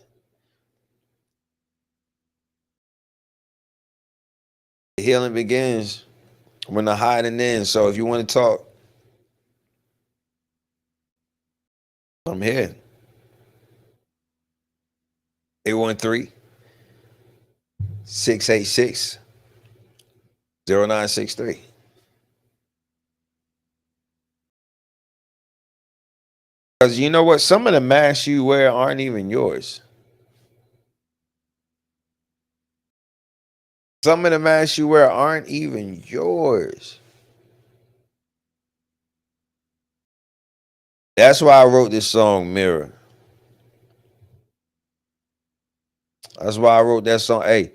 The healing begins when the hiding ends. So if you want to talk, I'm here. 813-686-0963. 0963. Because you know what? Some of the masks you wear aren't even yours. Some of the masks you wear aren't even yours. That's why I wrote this song, Mirror. That's why I wrote that song. Hey,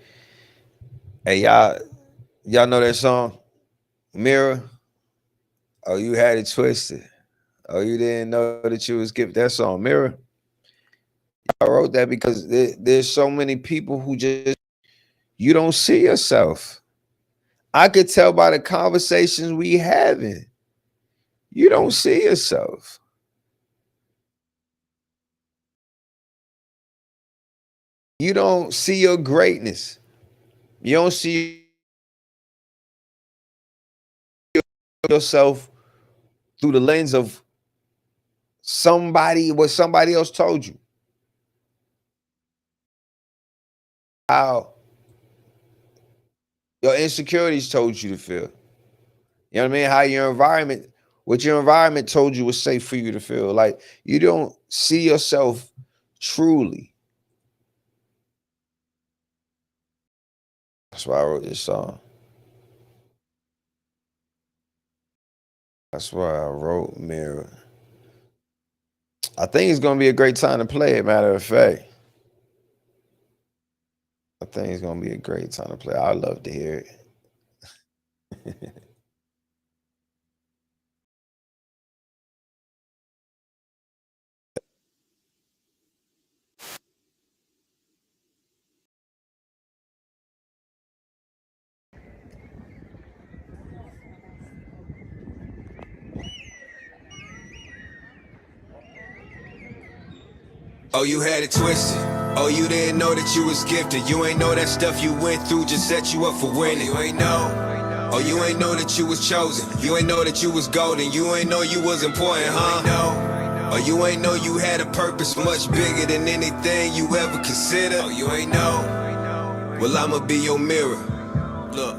y'all know that song, Mirror? Oh, you had it twisted. Oh, you didn't know that you was gifted. That song, Mirror. I wrote that because there's so many people who just, you don't see yourself. I could tell by the conversations we having. You don't see yourself. You don't see your greatness. You don't see yourself through the lens of what somebody else told you. How your insecurities told you to feel. You know what I mean? How what your environment told you was safe for you to feel. Like you don't see yourself truly. That's why I wrote this song. That's why I wrote Mirror. I think it's gonna be a great time to play it, matter of fact. I think it's gonna be a great time to play. I'd love to hear it. Oh, you had it twisted. Oh, you didn't know that you was gifted. You ain't know that stuff you went through just set you up for winning. You ain't know. Oh, you ain't know that you was chosen. You ain't know that you was golden. You ain't know you was important, huh? Oh, you ain't know you had a purpose much bigger than anything you ever considered. Oh, you ain't know. Well, I'ma be your mirror. Look,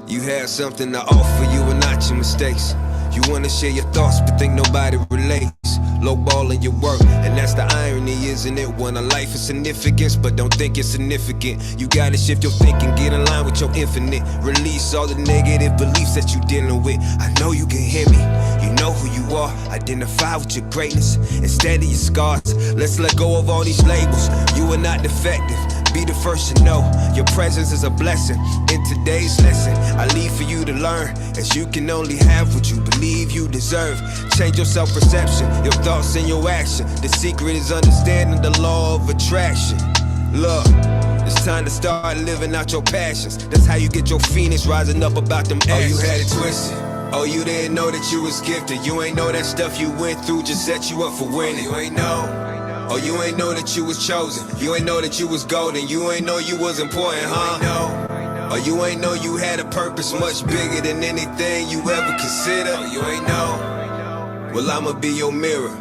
you had something to offer, you were not your mistakes. You wanna share your thoughts, but think nobody relates. Lowballing your work, and that's the irony, isn't it? When a life is significance, but don't think it's significant. You gotta shift your thinking, get in line with your infinite. Release all the negative beliefs that you dealing with. I know you can hear me, you know who you are. Identify with your greatness instead of your scars. Let's let go of all these labels. You are not defective. Be the first to know your presence is a blessing. In today's lesson, I leave for you to learn, as you can only have what you believe you deserve. Change your self-perception, your thoughts and your action. The secret is understanding the law of attraction. Look, it's time to start living out your passions. That's how you get your phoenix rising up about them ashes. Oh, you had it twisted. Oh, you didn't know that you was gifted. You ain't know that stuff you went through just set you up for winning. You ain't know. Oh, you ain't know that you was chosen. You ain't know that you was golden. You ain't know you was important, huh? Oh, you ain't know you had a purpose much bigger than anything you ever considered. Oh, you ain't know. Well, I'ma be your mirror,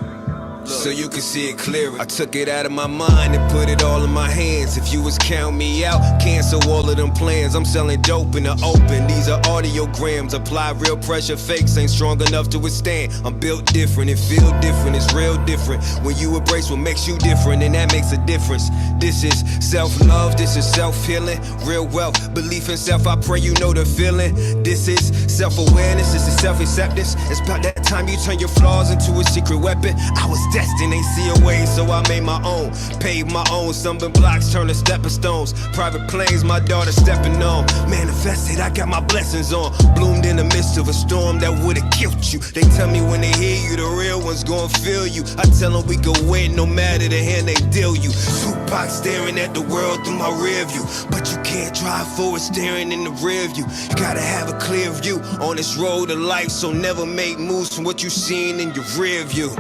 so you can see it clearer. I took it out of my mind and put it all in my hands. If you was count me out, cancel all of them plans. I'm selling dope in the open. These are audiograms. Apply real pressure, fakes ain't strong enough to withstand. I'm built different, it feel different, it's real different. When you embrace what makes you different, and that makes a difference. This is self-love, this is self-healing. Real wealth, belief in self, I pray you know the feeling. This is self-awareness, this is self-acceptance. It's about that time you turn your flaws into a secret weapon. I was destined, ain't see a way, so I made my own. Paved my own, stumbling blocks turn to stepping stones. Private planes, my daughter stepping on. Manifested, I got my blessings on. Bloomed in the midst of a storm that would've killed you. They tell me when they hear you, the real ones gon' feel you. I tell them we can win no matter the hand they deal you. Tupac staring at the world through my rear view, but you can't drive forward staring in the rear view. You gotta have a clear view on this road of life, so never make moves from what you seen in your rear view.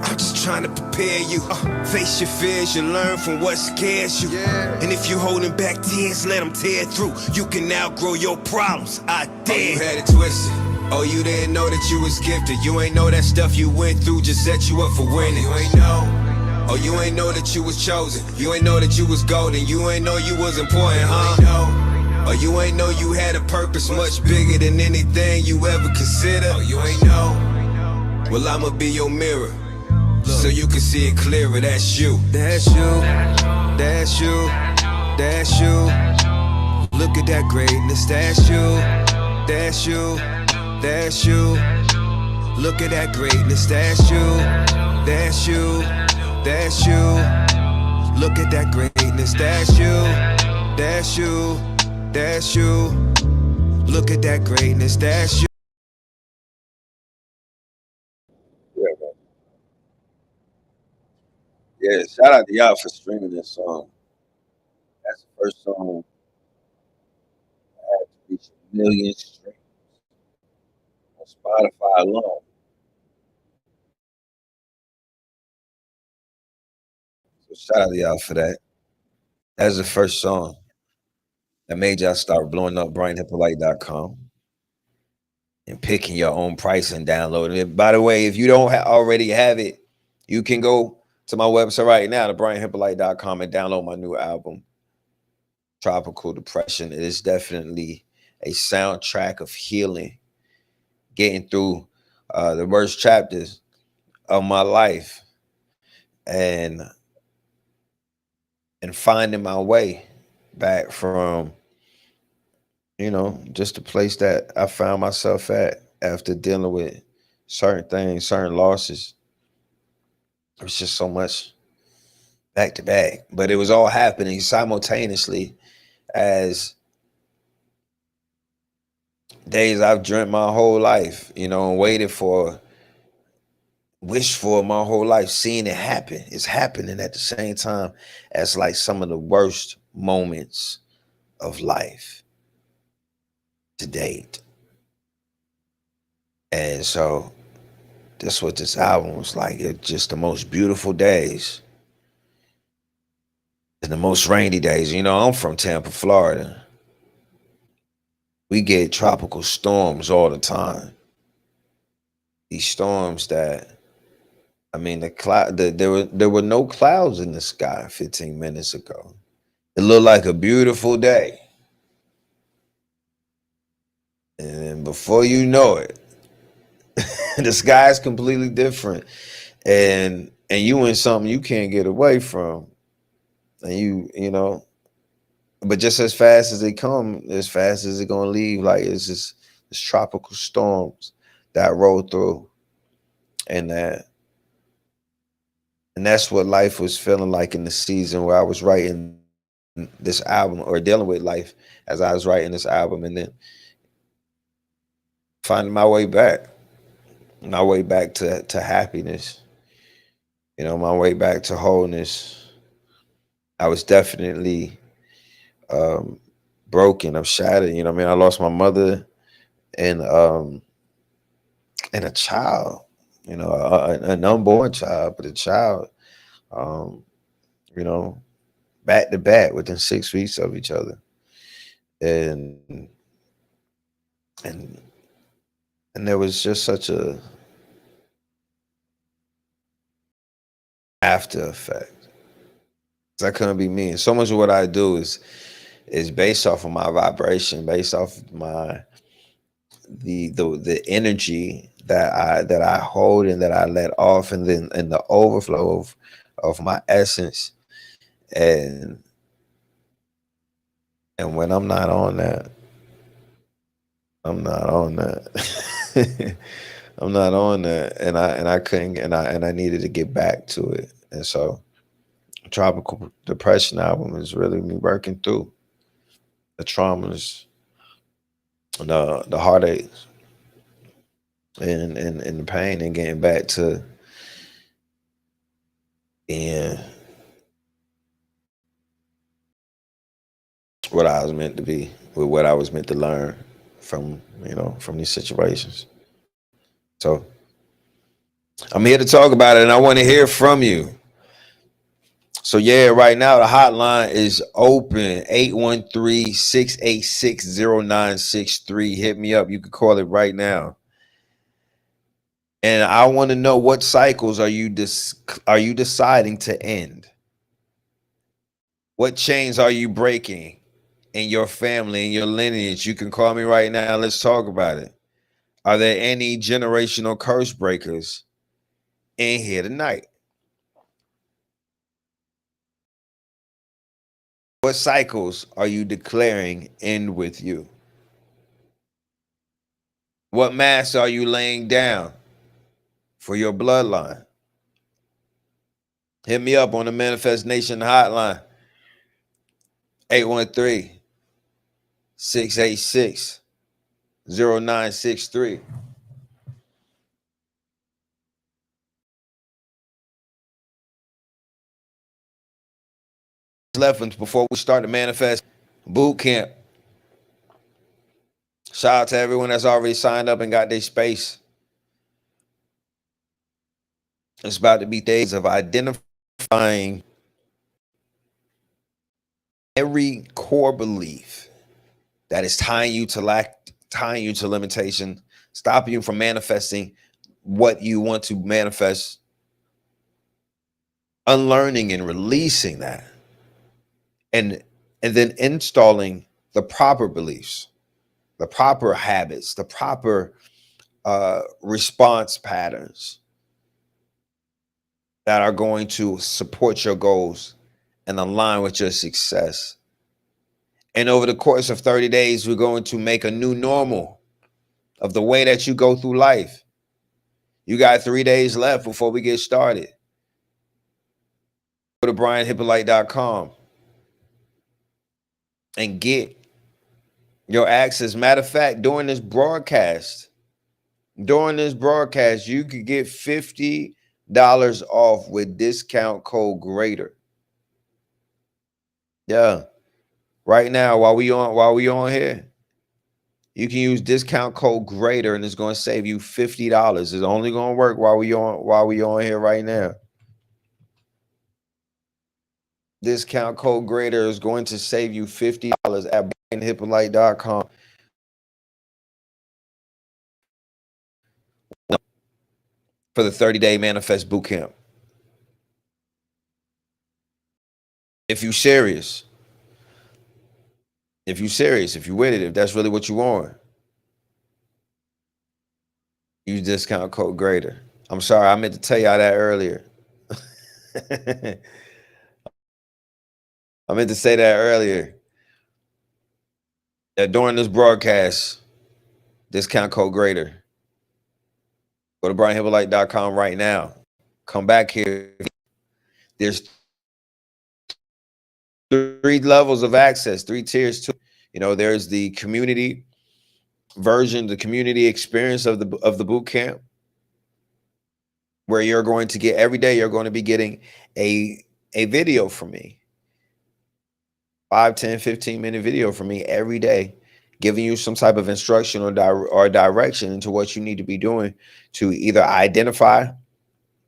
I'm just trying to prepare you. Face your fears, you learn from what scares you. And if you holding back tears, let them tear through. You can outgrow your problems, I dare. Oh, you had it twisted. Oh, you didn't know that you was gifted. You ain't know that stuff you went through just set you up for winning. You ain't know. Oh, you ain't know that you was chosen. You ain't know that you was golden. You ain't know you was important, huh? Oh, you ain't know you had a purpose much bigger than anything you ever consider. Oh, you ain't know. Well, I'ma be your mirror, so you can see it clearer. That's you. That's you. That's you. That's you. Look at that greatness. That's you. That's you. That's you. Look at that greatness. That's you. That's you. That's you. Look at that greatness. That's you. That's you. That's you. Look at that greatness. That's you. Yeah, man. Yeah, shout out to y'all for streaming this song. That's the first song to reach a million streams on Spotify alone. So shout out to y'all for that. That's the first song that made y'all start blowing up BrianHyppolite.com and picking your own price and downloading it. By the way, if you don't already have it, you can go to my website right now, to BrianHyppolite.com, and download my new album, Tropical Depression. It is definitely a soundtrack of healing, getting through the worst chapters of my life, and finding my way back from, just the place that I found myself at after dealing with certain things, certain losses. It was just so much back to back, but it was all happening simultaneously as days I've dreamt my whole life, and waited for, wished for my whole life, seeing it happen. It's happening at the same time as like some of the worst moments of life to date. And so that's what this album was like. It's just the most beautiful days and the most rainy days. I'm from Tampa, Florida. We get tropical storms all the time. These storms that, there were no clouds in the sky 15 minutes ago. It looked like a beautiful day. And before you know it, the sky is completely different. And you in something you can't get away from. And but just as fast as they come, as fast as they're gonna leave. Like, it's just this tropical storms that roll through. And that's what life was feeling like in the season where I was writing this album, or dealing with life as I was writing this album, and then finding my way back to happiness, my way back to wholeness. I was definitely broken. I'm shattered. I lost my mother and a child, an unborn child, but a child, back to back within 6 weeks of each other. And there was just such a after effect. That couldn't be me. And so much of what I do is based off of my vibration, based off of the energy that I hold and that I let off, and then the overflow of my essence. And when I'm not on that, I'm not on that. I'm not on that, and I couldn't, and I needed to get back to it. And so Tropical Depression album is really me working through the traumas, the heartaches, and the pain, and getting back to what I was meant to be, with what I was meant to learn from these situations. So I'm here to talk about it, and I want to hear from you. So yeah, right now the hotline is open, 813-686-0963. Hit me up. You can call it right now. And I want to know, what cycles are you deciding to end? What chains are you breaking? in your family, in your lineage, you can call me right now. Let's talk about it. Are there any generational curse breakers in here tonight? What cycles are you declaring end with you? What masks are you laying down for your bloodline? Hit me up on the Manifest Nation hotline, 813-686-0963. Left before we start the Manifest Bootcamp. Shout out to everyone that's already signed up and got their space. It's about to be days of identifying every core belief that is tying you to limitation, stopping you from manifesting what you want to manifest, unlearning and releasing that, and then installing the proper beliefs, the proper habits, the proper response patterns that are going to support your goals and align with your success. And over the course of 30 days, we're going to make a new normal of the way that you go through life. You got 3 days left before we get started. Go to brianhyppolite.com and get your access. Matter of fact, during this broadcast, you could get $50 off with discount code GREATER. Yeah. Right now, while we on here, you can use discount code GREATER and it's going to save you $50. It's only going to work while we on here right now. Discount code GREATER is going to save you $50 at brianhyppolite.com. For the 30-day Manifest Bootcamp. If you're serious, if you with it, if that's really what you want, use discount code GREATER. I'm sorry, I meant to tell y'all that earlier. I meant to say that earlier. That during this broadcast, discount code GREATER. Go to brianhyppolite.com right now. Come back here. There's 3 levels of access, 3 tiers to, there's the community version, the community experience of the boot camp, where you're going to get every day, you're going to be getting a video from me. 5, 10, 15-minute video from me every day, giving you some type of instruction or direction into what you need to be doing to either identify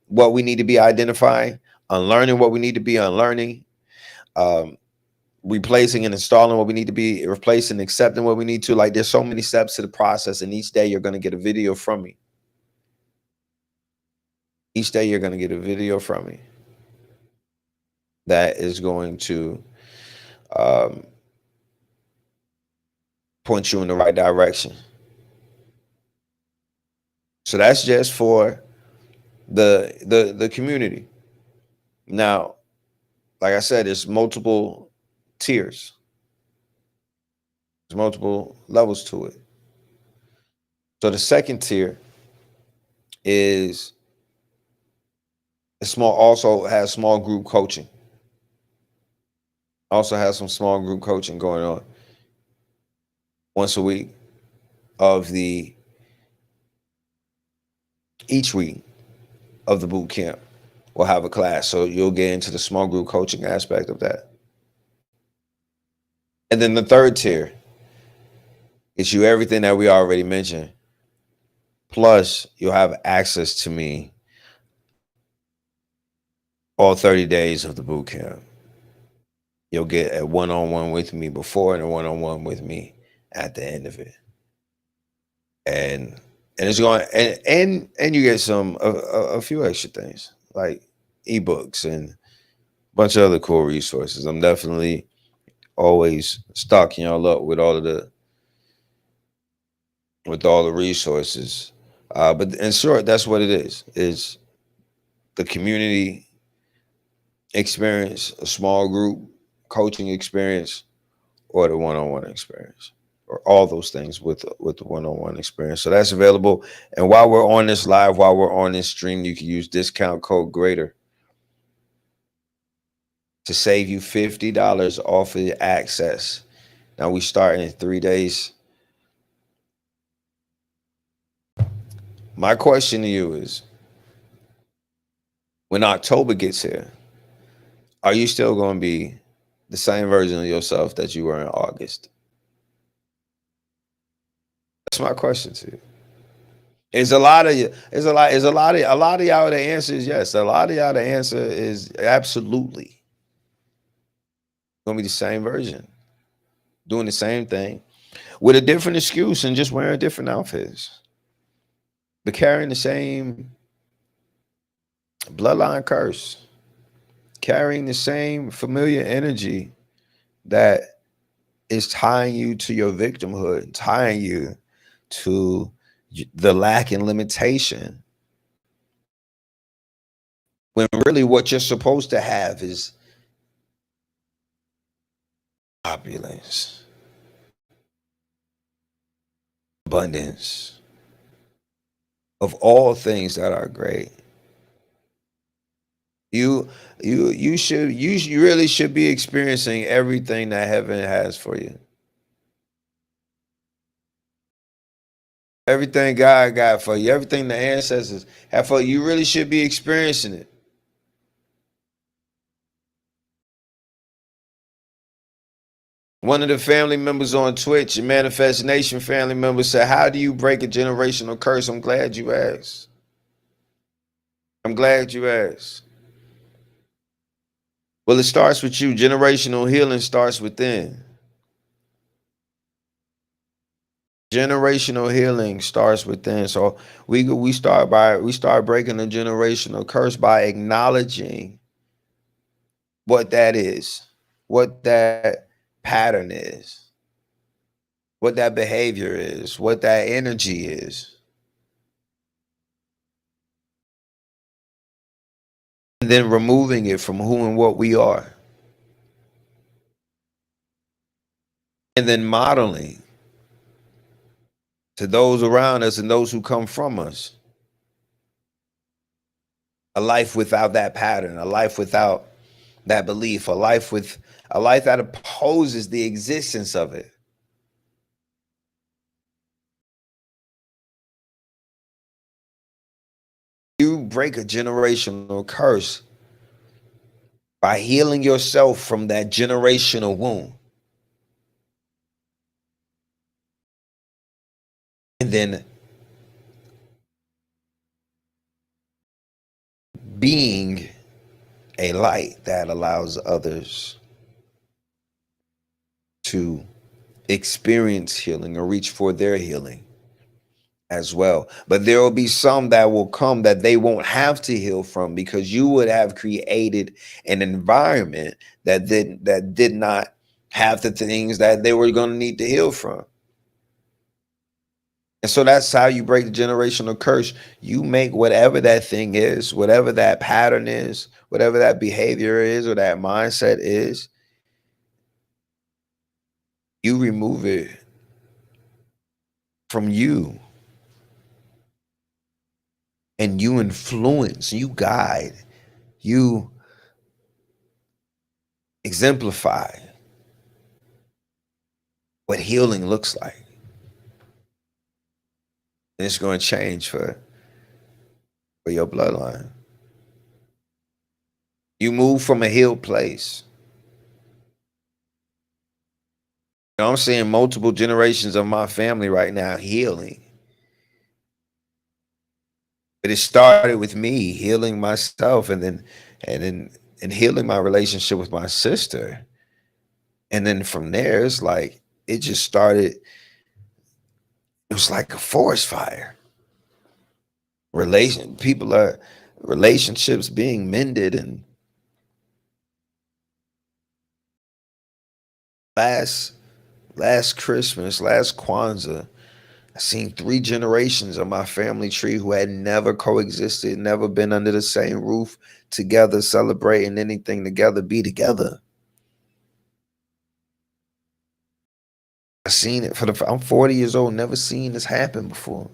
what we need to be identifying, unlearning what we need to be unlearning, replacing and installing what we need to be replacing, accepting what we need to. Like, there's so many steps to the process, and each day you're going to get a video from me. Each day you're going to get a video from me that is going to point you in the right direction. So that's just for the community. Now, like I said, there's multiple tiers. There's multiple levels to it. So the second tier is also has small group coaching. Also has some small group coaching going on once a week each week of the boot camp. We'll have a class, so you'll get into the small group coaching aspect of that. And then the third tier is everything that we already mentioned. Plus, you'll have access to me all 30 days of the boot camp. You'll get a one-on-one with me before and a one-on-one with me at the end of it. And it's going and you get some a few extra things like eBooks and a bunch of other cool resources. I'm definitely always stocking y'all up with all the resources. But in short, that's what it is the community experience, a small group coaching experience, or the one-on-one experience, or all those things with the one-on-one experience. So that's available. And while we're on this live, while we're on this stream, you can use discount code GREATER to save you $50 off of the access. Now we start in 3 days. My question to you is, when October gets here, are you still going to be the same version of yourself that you were in August? That's my question to you. It's a lot of you. A lot of y'all. The answer is yes. A lot of y'all. The answer is absolutely. Gonna be the same version, doing the same thing, with a different excuse and just wearing different outfits, but carrying the same bloodline curse, carrying the same familiar energy that is tying you to your victimhood, tying you to the lack and limitation, when really what you're supposed to have is opulence, abundance of all things that are great. You really should be experiencing everything that heaven has for you. Everything God got for you, everything the ancestors have for you, you really should be experiencing it. One of the family members on Twitch, a Manifest Nation family member, said, "How do you break a generational curse?" I'm glad you asked. I'm glad you asked. Well, it starts with you. Generational healing starts within. Generational healing starts within. So we start breaking the generational curse by acknowledging what that is, what that pattern is, what that behavior is, what that energy is. And then removing it from who and what we are. And then modeling to those around us and those who come from us a life without that pattern, a life without that belief, a life that opposes the existence of it. You break a generational curse by healing yourself from that generational wound. And then being a light that allows others to experience healing or reach for their healing as well. But there will be some that will come that they won't have to heal from, because you would have created an environment that did not have the things that they were going to need to heal from. And so that's how you break the generational curse. You make whatever that thing is, whatever that pattern is, whatever that behavior is, or that mindset is, you remove it from you. And you influence, you guide, you exemplify what healing looks like. And it's going to change for your bloodline. You move from a healed place. You know, I'm seeing multiple generations of my family right now healing. But it started with me healing myself, and then healing my relationship with my sister. And then from there, it's like it just started. It was like a forest fire. Relationships being mended, and Last Christmas, last Kwanzaa, I seen 3 generations of my family tree who had never coexisted, never been under the same roof together, celebrating anything together, be together. I seen it I'm 40 years old, never seen this happen before.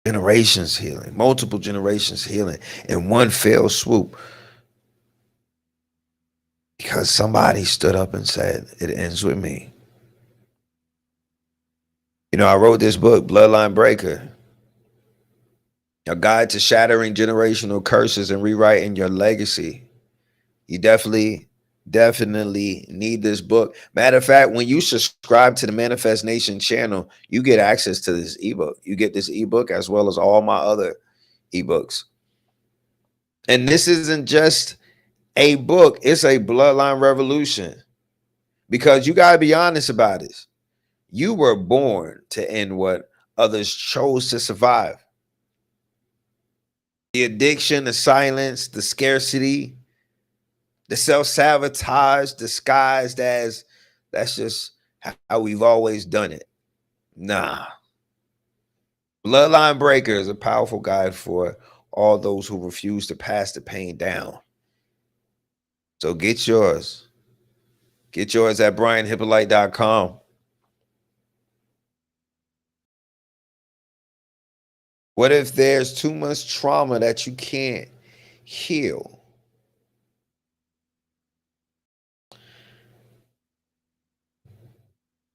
Generations healing, multiple generations healing in one fell swoop. Because somebody stood up and said, it ends with me. You know, I wrote this book, Bloodline Breaker, a guide to shattering generational curses and rewriting your legacy. You definitely need this book. Matter of fact, when you subscribe to the Manifest Nation channel, you get access to this ebook. You get this ebook as well as all my other ebooks. And this isn't just a book, it's a bloodline revolution. Because you got to be honest about it. You were born to end what others chose to survive. The addiction, the silence, the scarcity, the self-sabotage disguised as that's just how we've always done it. Nah. Bloodline Breaker is a powerful guide for all those who refuse to pass the pain down. So get yours. Get yours at brianhyppolite.com. What if there's too much trauma that you can't heal?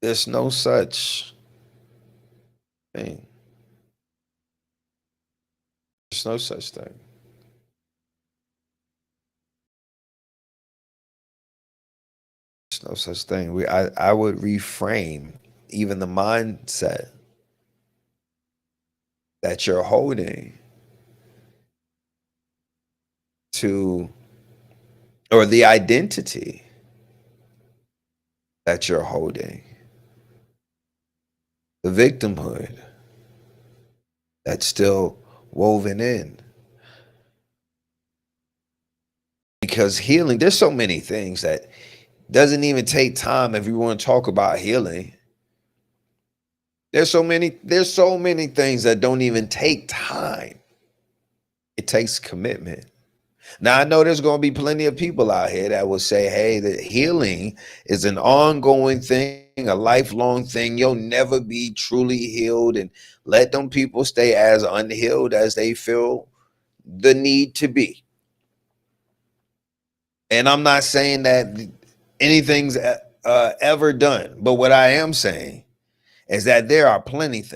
There's no such thing. There's no such thing. There's no such thing. I would reframe even the mindset that you're holding to, or the identity that you're holding, the victimhood that's still woven in. Because healing, there's so many things that doesn't even take time if you want to talk about healing. There's so many things that don't even take time. It takes commitment. Now, I know there's going to be plenty of people out here that will say, hey, the healing is an ongoing thing, a lifelong thing. You'll never be truly healed, and let them people stay as unhealed as they feel the need to be. And I'm not saying that anything's ever done, but what I am saying is that there are plenty of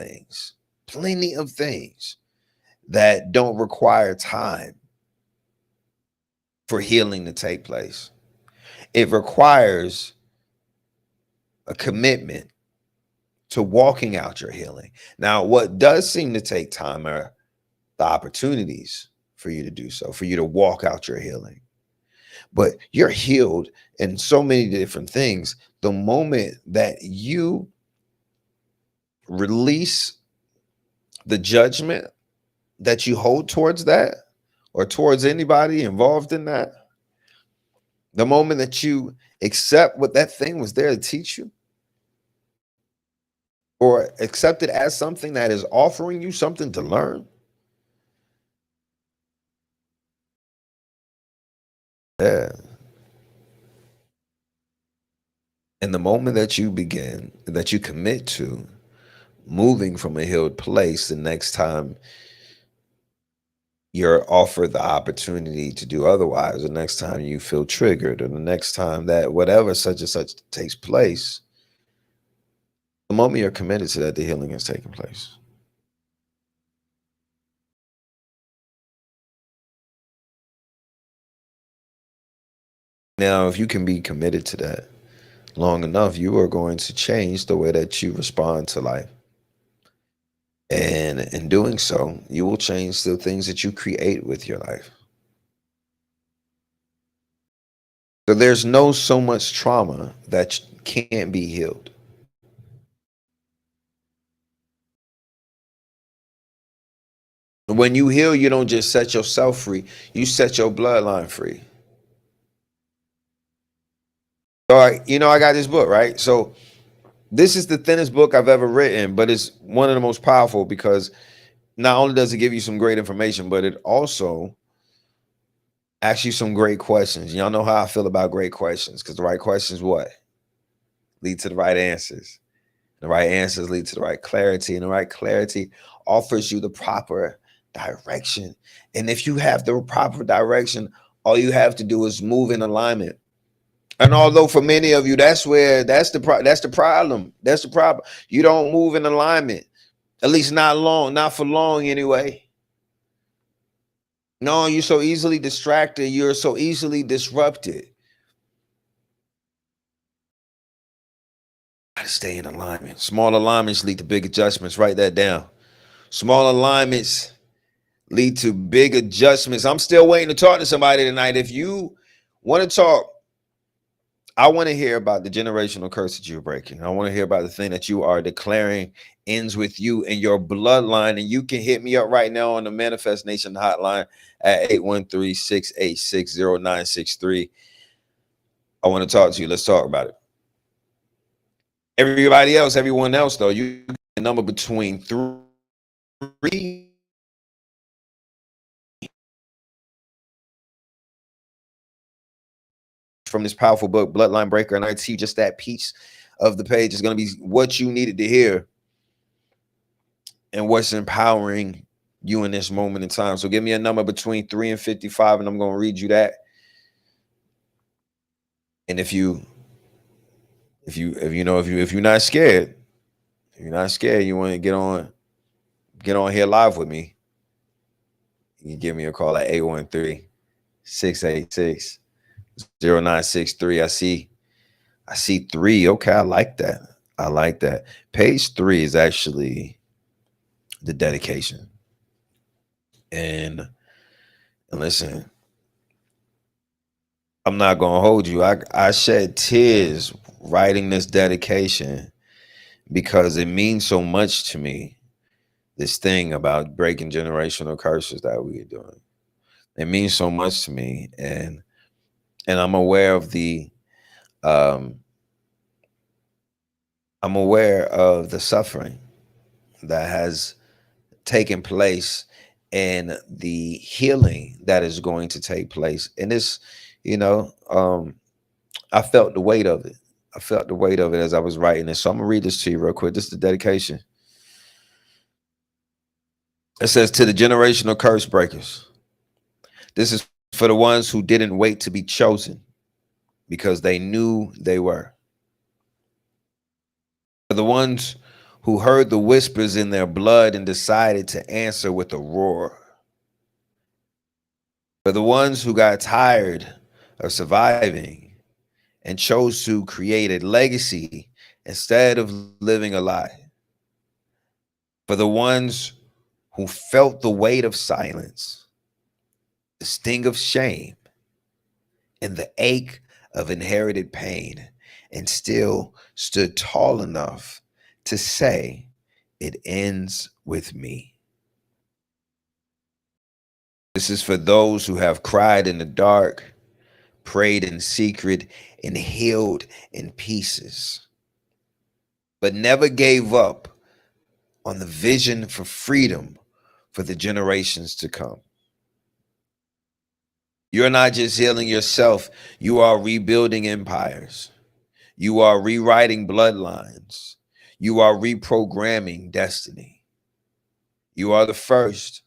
things that don't require time for healing to take place. It requires a commitment to walking out your healing. Now, what does seem to take time are the opportunities for you to do so, for you to walk out your healing. But you're healed in so many different things. The moment that you release the judgment that you hold towards that or towards anybody involved in that, the moment that you accept what that thing was there to teach you, or accept it as something that is offering you something to learn, yeah. And the moment that you commit to moving from a healed place, the next time you're offered the opportunity to do otherwise, the next time you feel triggered, or the next time that whatever such and such takes place, the moment you're committed to that, the healing has taken place. Now, if you can be committed to that long enough, you are going to change the way that you respond to life. And in doing so, you will change the things that you create with your life. So there's no so much trauma that can't be healed. When you heal, you don't just set yourself free, you set your bloodline free. So I got this book, right? So this is the thinnest book I've ever written, but it's one of the most powerful because not only does it give you some great information, but it also asks you some great questions. Y'all know how I feel about great questions, because the right questions what? Lead to the right answers. The right answers lead to the right clarity, and the right clarity offers you the proper direction. And if you have the proper direction, all you have to do is move in alignment. And although for many of you, that's the problem. That's the problem. You don't move in alignment, at least not for long anyway. No, you're so easily distracted. You're so easily disrupted. Gotta stay in alignment. Small alignments lead to big adjustments. Write that down. Small alignments lead to big adjustments. I'm still waiting to talk to somebody tonight. If you want to talk, I want to hear about the generational curse that you're breaking. I want to hear about the thing that you are declaring ends with you and your bloodline. And you can hit me up right now on the Manifest Nation hotline at 813-686-0963. I want to talk to you. Let's talk about it. Everyone else, though, you get a number between 3 from this powerful book, Bloodline Breaker, and I see just that piece of the page is going to be what you needed to hear and what's empowering you in this moment in time. So give me a number between 3 and 55, and I'm going to read you that. And if you're not scared, you want to get on here live with me, you can give me a call at 813-686-0963. I see 3. Okay, I like that. Page 3 is actually the dedication. And listen, I'm not gonna hold you. I shed tears writing this dedication because it means so much to me. This thing about breaking generational curses that we're doing. It means so much to me. And I'm aware of the suffering that has taken place and the healing that is going to take place. And this, I felt the weight of it. As I was writing this. So I'm gonna read this to you real quick. This is the dedication. It says, to the generational curse breakers. This is for the ones who didn't wait to be chosen because they knew they were. For the ones who heard the whispers in their blood and decided to answer with a roar. For the ones who got tired of surviving and chose to create a legacy instead of living a lie. For the ones who felt the weight of silence, the sting of shame, and the ache of inherited pain, and still stood tall enough to say, it ends with me. This is for those who have cried in the dark, prayed in secret, and healed in pieces, but never gave up on the vision for freedom for the generations to come. You're not just healing yourself, you are rebuilding empires. You are rewriting bloodlines. You are reprogramming destiny. You are the first.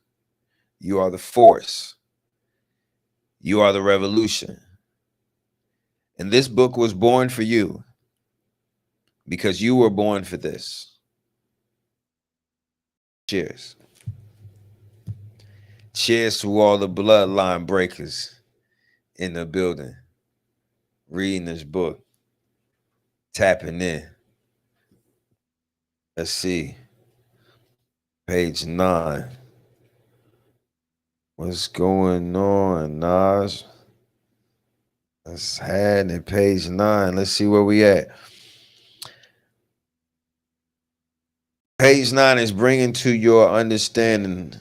You are the force. You are the revolution. And this book was born for you because you were born for this. Cheers. Cheers to all the bloodline breakers in the building, reading this book, tapping in. Let's see. Page 9. What's going on, Nas? Let's head to page 9. Let's see where we at. Page 9 is bringing to your understanding.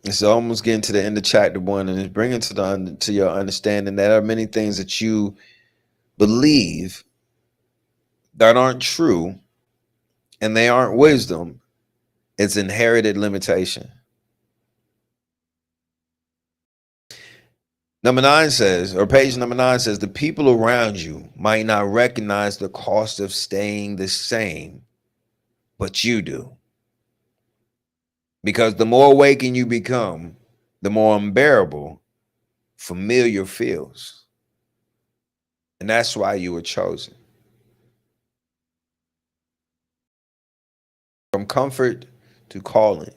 It's almost getting to the end of chapter 1, and it's bringing to your understanding that there are many things that you believe that aren't true and they aren't wisdom, it's inherited limitation. Number 9 says, or page number 9 says, the people around you might not recognize the cost of staying the same, but you do. Because the more awakened you become, the more unbearable familiar feels. And that's why you were chosen. From comfort to calling.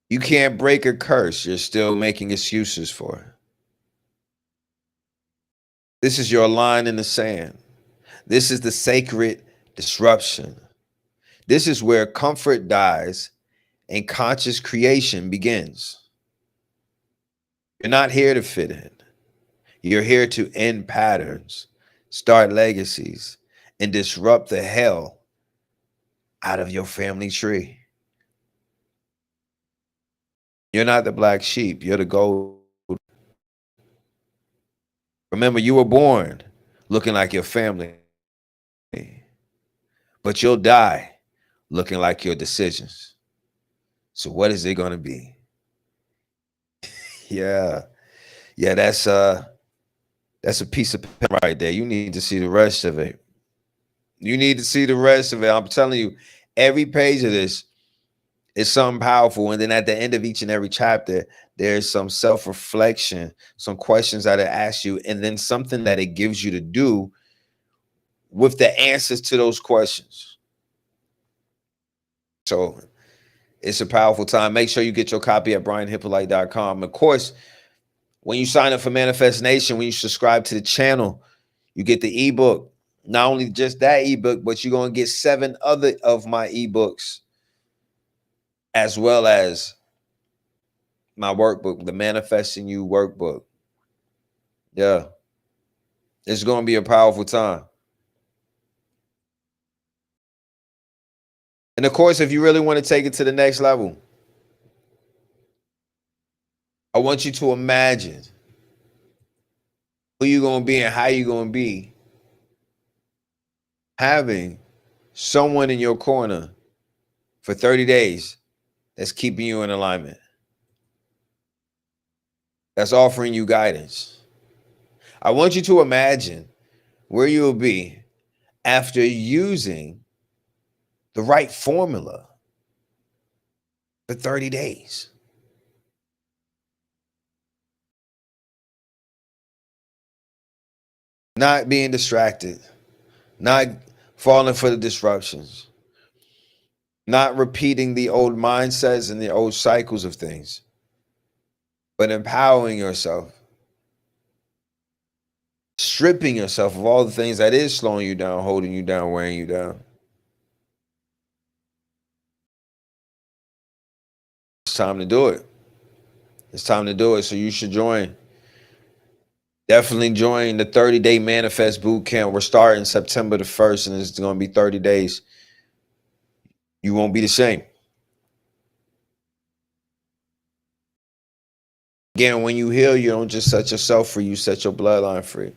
You can't break a curse you're still making excuses for. This is your line in the sand. This is the sacred disruption. This is where comfort dies and conscious creation begins. You're not here to fit in. You're here to end patterns, start legacies, and disrupt the hell out of your family tree. You're not the black sheep. You're the gold. Remember, you were born looking like your family, but you'll die looking like your decisions. So what is it going to be? Yeah, that's a piece of pen right there. You need to see the rest of it. You need to see the rest of it. I'm telling you, every page of this is something powerful. And then at the end of each and every chapter, there's some self-reflection, some questions that it asks you, and then something that it gives you to do with the answers to those questions. So it's a powerful time. Make sure you get your copy at brianhyppolite.com. Of course, when you sign up for Manifest Nation, when you subscribe to the channel, you get the ebook. Not only just that ebook, but you're going to get 7 other of my ebooks, as well as my workbook, the Manifesting You workbook. Yeah. It's going to be a powerful time. And of course, if you really want to take it to the next level, I want you to imagine who you're going to be and how you're going to be having someone in your corner for 30 days that's keeping you in alignment, that's offering you guidance. I want you to imagine where you'll be after using the right formula for 30 days. Not being distracted, not falling for the disruptions, not repeating the old mindsets and the old cycles of things, but empowering yourself, stripping yourself of all the things that is slowing you down, holding you down, wearing you down. It's time to do it. It's time to do it. So you should join. Definitely join the 30-day Manifest Bootcamp. We're starting September the 1st, and it's going to be 30 days. You won't be the same. Again, when you heal, you don't just set yourself free, you set your bloodline free.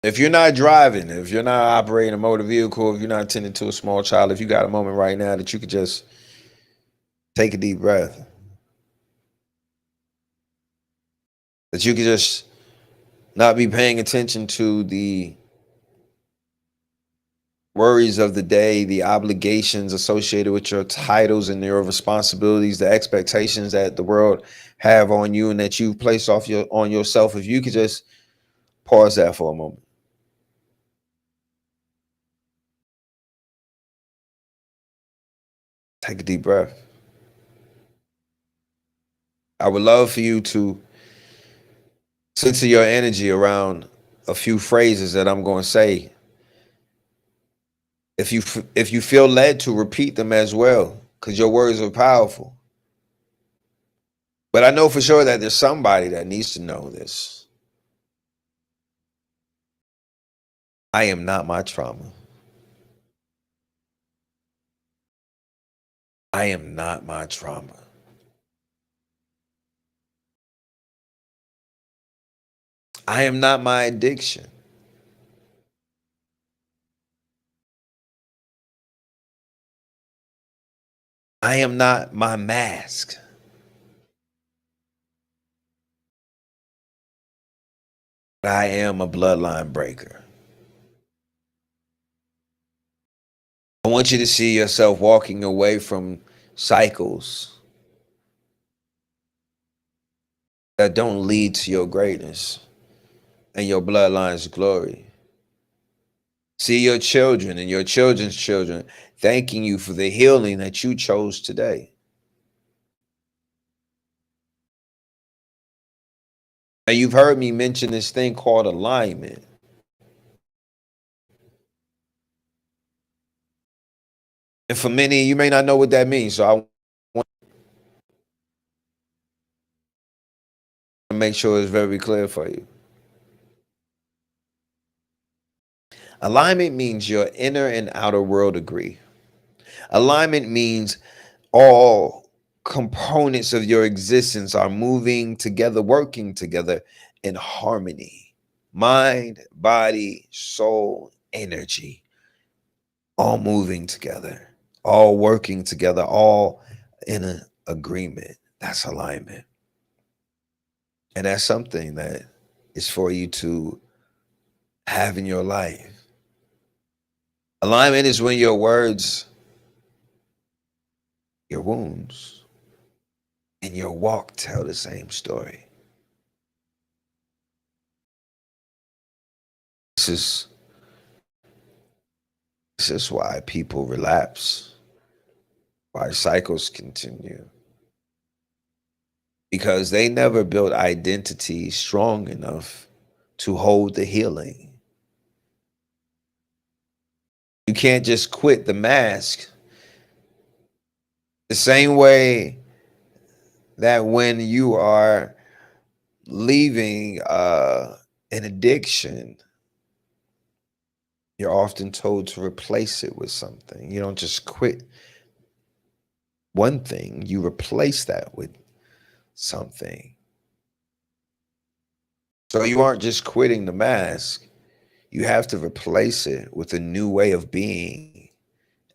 If you're not driving, if you're not operating a motor vehicle, if you're not tending to a small child, if you got a moment right now that you could just take a deep breath, that you could just not be paying attention to the worries of the day, the obligations associated with your titles and your responsibilities, the expectations that the world have on you and that you place on yourself. If you could just pause that for a moment. Take a deep breath. I would love for you to center your energy around a few phrases that I'm going to say. If you feel led to, repeat them as well, because your words are powerful. But I know for sure that there's somebody that needs to know this. I am not my trauma. I am not my trauma. I am not my addiction. I am not my mask. I am a bloodline breaker. I want you to see yourself walking away from cycles that don't lead to your greatness and your bloodline's glory. See your children and your children's children thanking you for the healing that you chose today. Now, you've heard me mention this thing called alignment. And for many, you may not know what that means. So I want to make sure it's very clear for you. Alignment means your inner and outer world agree. Alignment means all components of your existence are moving together, working together in harmony. Mind, body, soul, energy, all moving together, all working together, all in an agreement. That's alignment. And that's something that is for you to have in your life. Alignment is when your words, your wounds, and your walk tell the same story. This is why people relapse, why cycles continue. Because they never built identity strong enough to hold the healing. You can't just quit the mask. The same way that when you are leaving an addiction, you're often told to replace it with something. You don't just quit one thing, you replace that with something. So you aren't just quitting the mask, you have to replace it with a new way of being,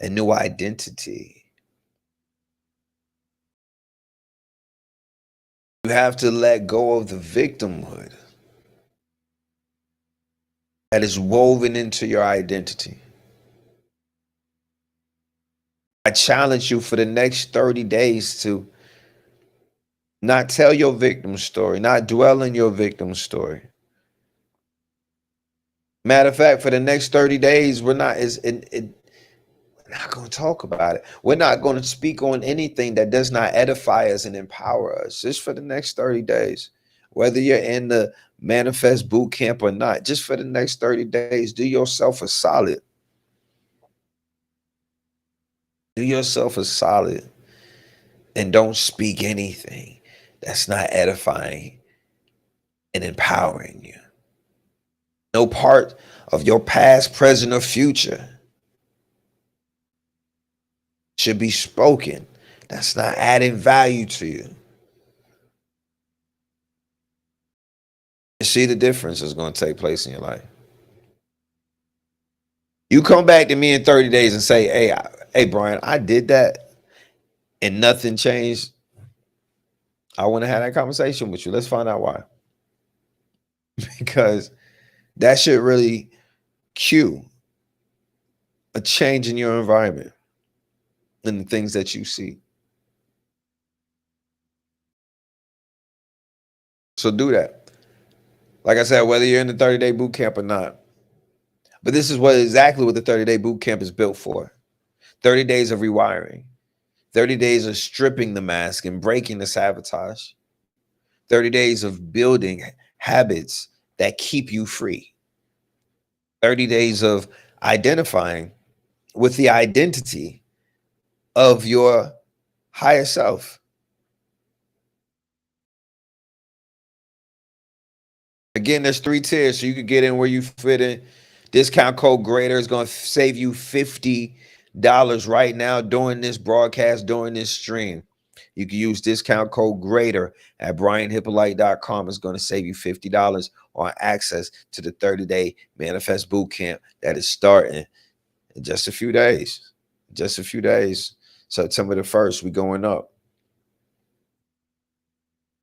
a new identity. You have to let go of the victimhood that is woven into your identity. I challenge you for the next 30 days to not tell your victim story, not dwell in your victim story. Matter of fact, for the next 30 days, we're not going to talk about it. We're not going to speak on anything that does not edify us and empower us. Just for the next 30 days, whether you're in the Manifest Bootcamp or not, just for the next 30 days, do yourself a solid. Do yourself a solid and don't speak anything that's not edifying and empowering you. No part of your past, present, or future should be spoken that's not adding value to you. You see the difference is going to take place in your life. You come back to me in 30 days and say, hey, Brian, I did that and nothing changed. I want to have that conversation with you. Let's find out why. Because that should really cue a change in your environment and the things that you see. So do that. Like I said, whether you're in the 30-day boot camp or not. But this is exactly what the 30-day boot camp is built for. 30 days of rewiring. 30 days of stripping the mask and breaking the sabotage. 30 days of building habits that keep you free. 30 days of identifying with the identity of your higher self. Again, there's 3 tiers, so you can get in where you fit in. Discount code GREATER is going to save you $50 right now during this broadcast, during this stream. You can use discount code GREATER at brianhyppolite.com. It's going to save you $50 on access to the 30-day Manifest Bootcamp that is starting in just a few days. Just a few days. September the 1st, we're going up.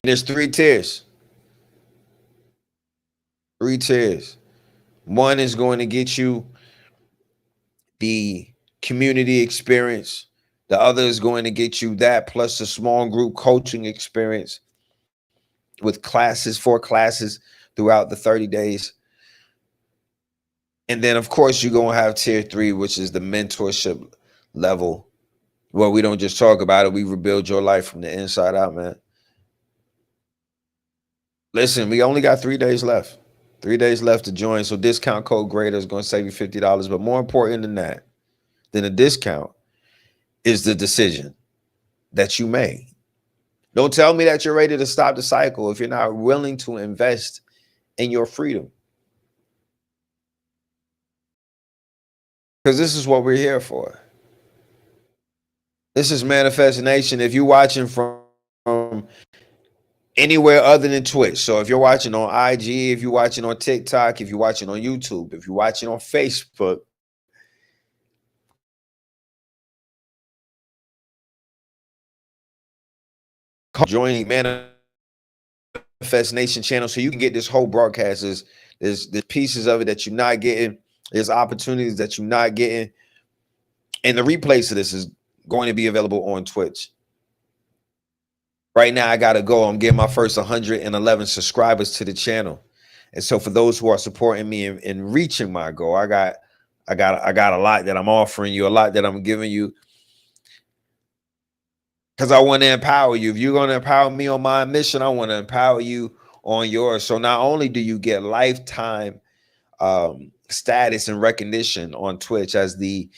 There's 3 tiers. 3 tiers. One is going to get you the community experience. The other is going to get you that plus a small group coaching experience with classes, 4 classes throughout the 30 days. And then, of course, you're going to have tier 3, which is the mentorship level, where we don't just talk about it. We rebuild your life from the inside out, man. Listen, we only got 3 days left. 3 days left to join. So discount code GREATER is going to save you $50. But more important than that, than a discount, is the decision that you made. Don't tell me that you're ready to stop the cycle if you're not willing to invest in your freedom. Because this is what we're here for. This is Manifest Nation. If you're watching from anywhere other than Twitch, so if you're watching on IG, if you're watching on TikTok, if you're watching on YouTube, if you're watching on Facebook, joining Manifest Nation channel so you can get this whole broadcast. There's pieces of it that you're not getting. There's opportunities that you're not getting. And the replays of this is going to be available on Twitch. Right now, I got to go. I'm getting my first 111 subscribers to the channel. And so for those who are supporting me in reaching my goal, I got a lot that I'm offering you, a lot that I'm giving you, because I want to empower you. If you're going to empower me on my mission, I want to empower you on yours. So not only do you get lifetime status and recognition on Twitch as the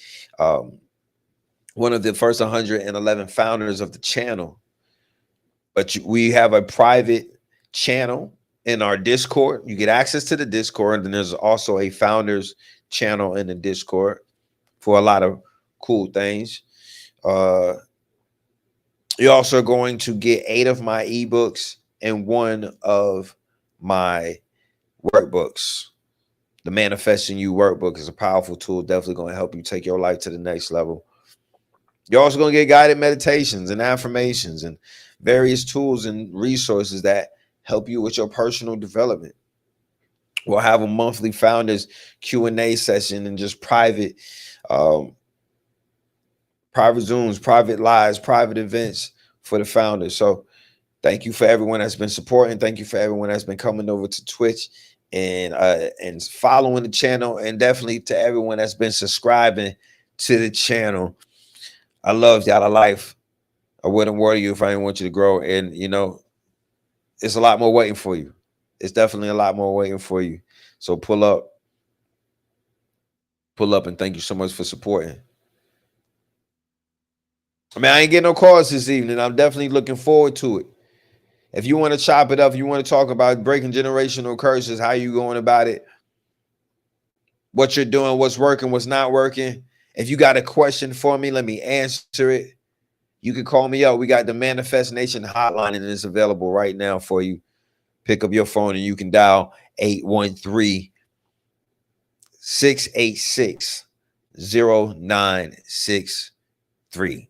one of the first 111 founders of the channel, but we have a private channel in our Discord. You get access to the Discord, and then there's also a founders channel in the Discord for a lot of cool things. You're also going to get 8 of my eBooks and 1 of my workbooks. The Manifesting You workbook is a powerful tool, definitely going to help you take your life to the next level. You're also going to get guided meditations and affirmations and various tools and resources that help you with your personal development. We'll have a monthly founders Q&A session and just private Zooms, private lives, private events for the founders. So thank you for everyone that's been supporting. Thank you for everyone that's been coming over to Twitch and following the channel, and definitely to everyone that's been subscribing to the channel. I love y'all. Life. I wouldn't worry you if I didn't want you to grow. And you know, it's a lot more waiting for you. It's definitely a lot more waiting for you. So pull up, and thank you so much for supporting. I mean, I ain't getting no calls this evening. I'm definitely looking forward to it. If you want to chop it up, if you want to talk about breaking generational curses, how you going about it, what you're doing, what's working, what's not working. If you got a question for me, let me answer it. You can call me up. We got the Manifest Nation hotline, and it's available right now for you. Pick up your phone and you can dial 813-686-0963.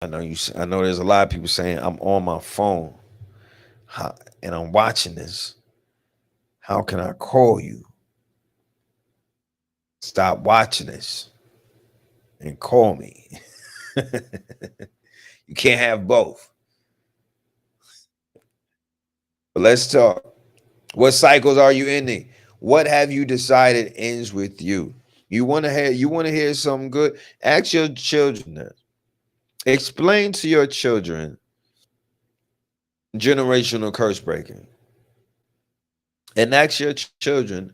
I know there's a lot of people saying I'm on my phone and I'm watching this. How can I call you? Stop watching this and call me. You can't have both. But let's talk. What cycles are you ending? What have you decided ends with you? You want to hear something good? Ask your children that. Explain to your children generational curse breaking. And ask your children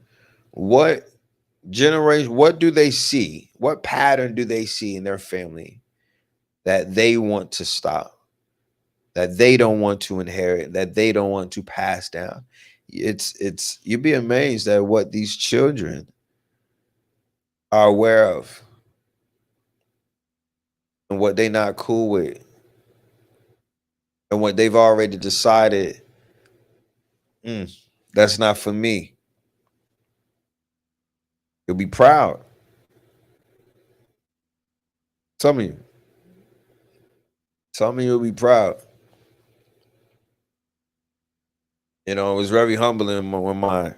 what do they see? What pattern do they see in their family that they want to stop, that they don't want to inherit, that they don't want to pass down? You'd be amazed at what these children are aware of. and what they not cool with and what they've already decided, that's not for me. You'll be proud. Some of you. Some of you will be proud. You know, it was very humbling when my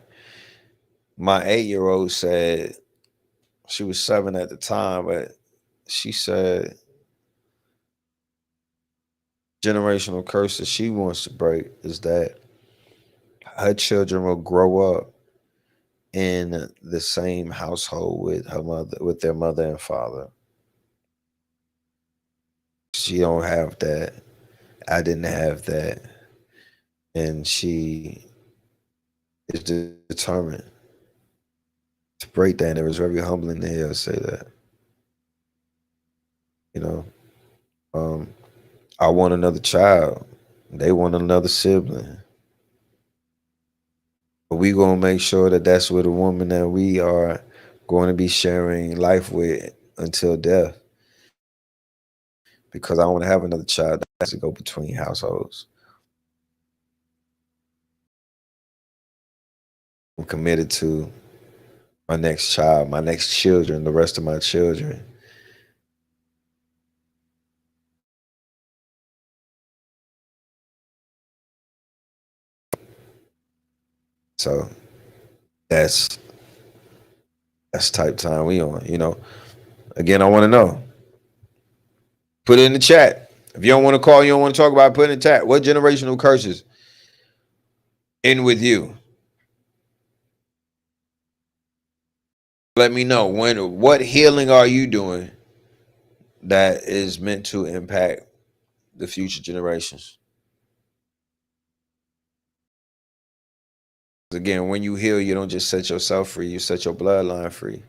8-year-old said, she was 7 at the time, but she said generational curses she wants to break is that her children will grow up in the same household with her mother, with their mother and father. She don't have that. I didn't have that. And she is determined to break that. And it was very humbling to hear her say that. You know, I want another child. They want another sibling. But we gonna make sure that that's with a woman that we are going to be sharing life with until death. Because I want to have another child that has to go between households. I'm committed to my next child, my next children, the rest of my children. So that's type time we on, you know. Again, I want to know. Put it in the chat. If you don't want to call, you don't want to talk about it, put it in the chat. What generational curses end with you? Let me know. What healing are you doing that is meant to impact the future generations? Again, when you heal, you don't just set yourself free, you set your bloodline free.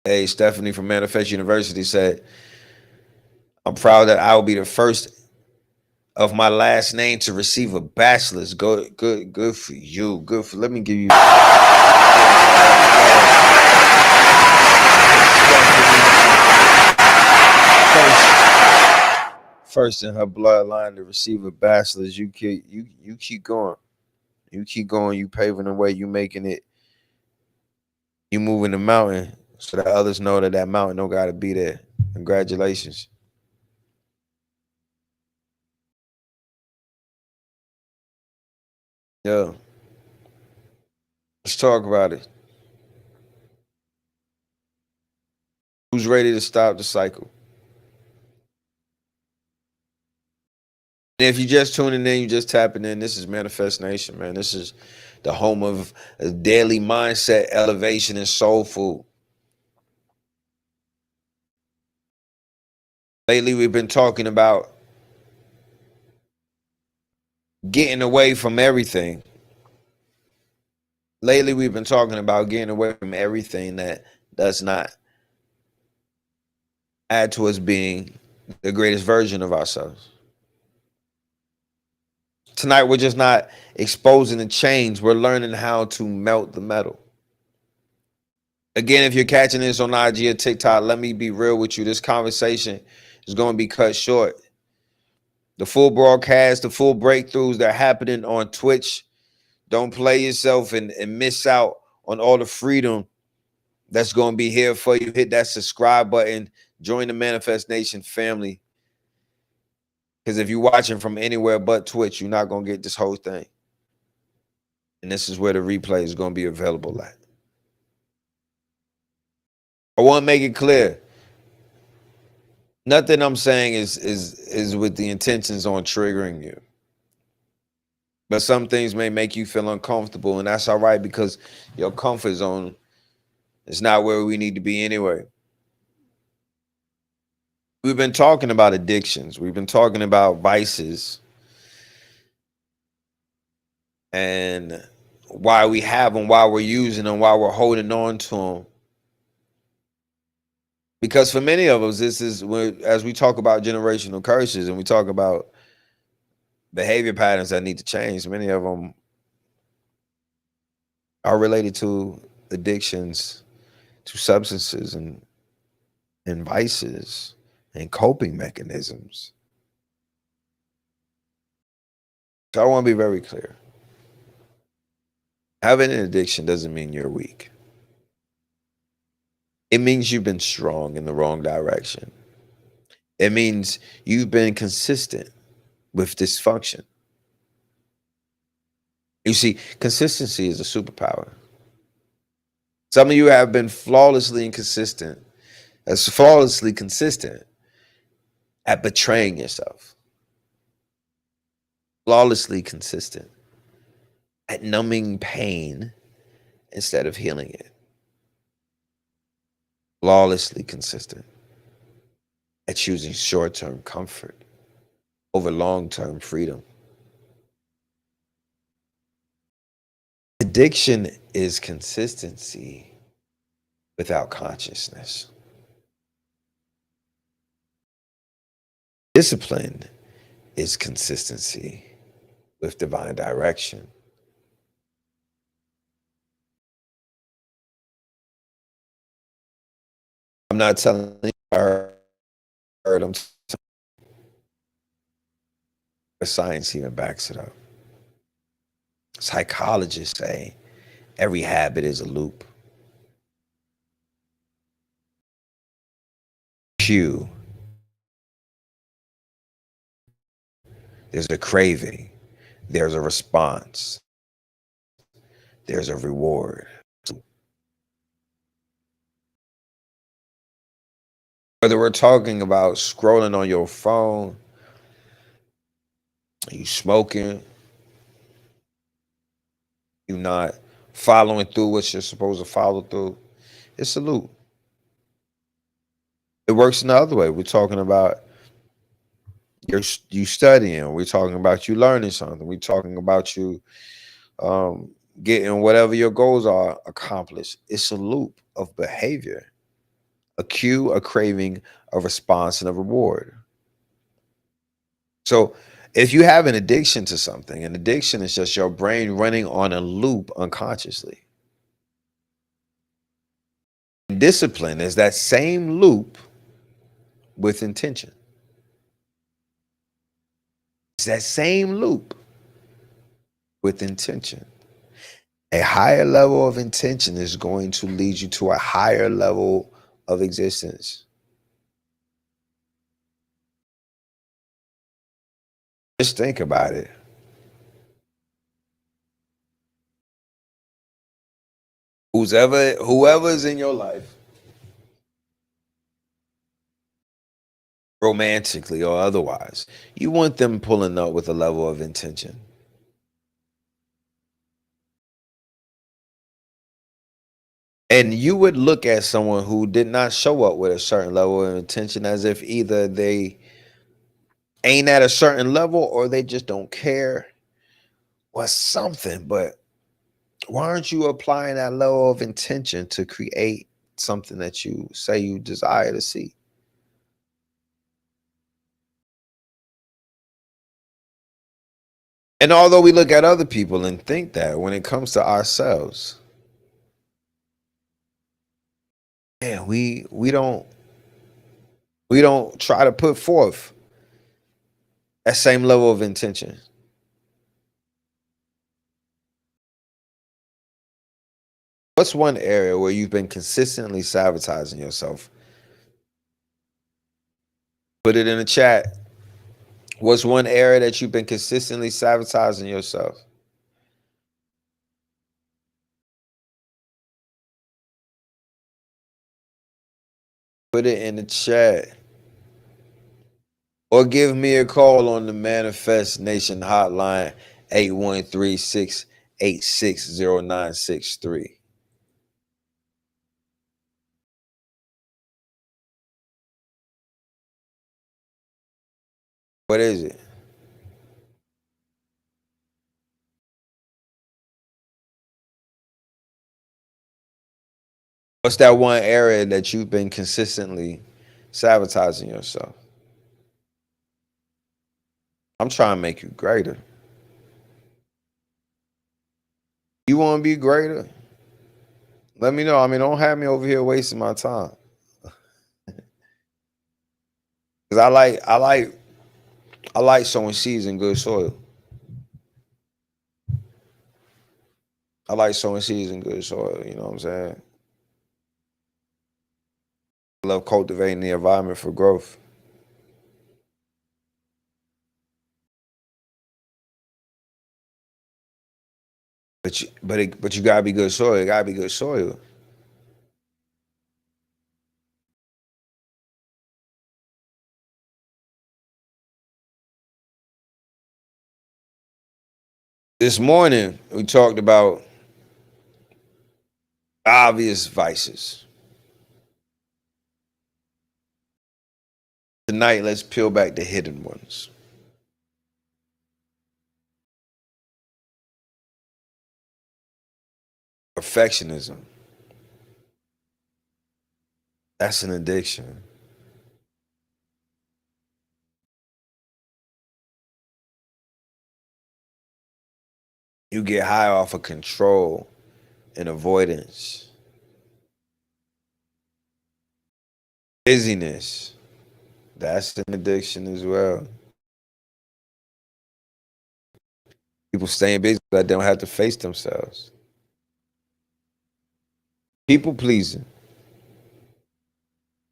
Hey, Stephanie from Manifest University said, I'm proud that I will be the first of my last name to receive a bachelor's. Good for you. Good for, let me give you first in her bloodline to receive a bachelor's. You keep going. You keep going. You paving the way. You making it. You moving the mountain so that others know that that mountain don't got to be there. Congratulations. Yeah. Let's talk about it. Who's ready to stop the cycle? And if you just tuning in, you just tapping in, this is Manifest Nation, man. This is the home of daily mindset, elevation, and soul food. Lately, we've been talking about getting away from everything. Lately, we've been talking about getting away from everything that does not add to us being the greatest version of ourselves. Tonight, we're just not exposing the change. We're learning how to melt the metal. Again, if you're catching this on IG or TikTok, let me be real with you. This conversation is going to be cut short. The full broadcast, the full breakthroughs that are happening on Twitch. Don't play yourself and miss out on all the freedom that's going to be here for you. Hit that subscribe button. Join the Manifest Nation family. Because if you're watching from anywhere but Twitch, you're not going to get this whole thing. And this is where the replay is going to be available at. I want to make it clear. Nothing I'm saying is with the intentions on triggering you. But some things may make you feel uncomfortable, and that's all right because your comfort zone is not where we need to be anyway. We've been talking about addictions. We've been talking about vices and why we have them, why we're using them, why we're holding on to them. Because for many of us, this is as we talk about generational curses and we talk about behavior patterns that need to change, many of them are related to addictions, to substances, and and vices and coping mechanisms. So I want to be very clear. Having an addiction doesn't mean you're weak. It means you've been strong in the wrong direction. It means you've been consistent with dysfunction. You see, consistency is a superpower. Some of you have been flawlessly consistent at betraying yourself. Flawlessly consistent at numbing pain instead of healing it. Flawlessly consistent at choosing short-term comfort over long-term freedom. Addiction is consistency without consciousness. Discipline is consistency with divine direction. I'm not telling you I heard them. The science even backs it up. Psychologists say every habit is a loop. Cue. There's a craving. There's a response. There's a reward. Whether we're talking about scrolling on your phone, you smoking, you not following through what you're supposed to follow through, it's a loop. It works in the other way. We're talking about you studying. We're talking about you learning something. We're talking about you getting whatever your goals are accomplished. It's a loop of behavior, a cue, a craving, a response, and a reward. So if you have an addiction to something, an addiction is just your brain running on a loop unconsciously. Discipline is that same loop with intention. It's that same loop with intention. A higher level of intention is going to lead you to a higher level of existence. Just think about it. Whoever's in your life, romantically or otherwise, you want them pulling up with a level of intention. And you would look at someone who did not show up with a certain level of intention as if either they ain't at a certain level or they just don't care or something. But why aren't you applying that level of intention to create something that you say you desire to see? And although we look at other people and think that, when it comes to ourselves, man, we don't try to put forth that same level of intention. What's one area where you've been consistently sabotaging yourself? Put it in the chat. What's one area that you've been consistently sabotaging yourself? Put it in the chat. Or give me a call on the Manifest Nation hotline, 813-686-0963. What is it? What's that one area that you've been consistently sabotaging yourself? I'm trying to make you greater. You want to be greater? Let me know. I mean, don't have me over here wasting my time. Cause I like sowing seeds in good soil. I like sowing seeds in good soil. You know what I'm saying? I love cultivating the environment for growth. But you gotta be good soil. It gotta be good soil. This morning we talked about obvious vices. Tonight, let's peel back the hidden ones. Perfectionism. That's an addiction. You get high off of control and avoidance. Busyness. That's an addiction as well. People staying busy that they don't have to face themselves. People pleasing.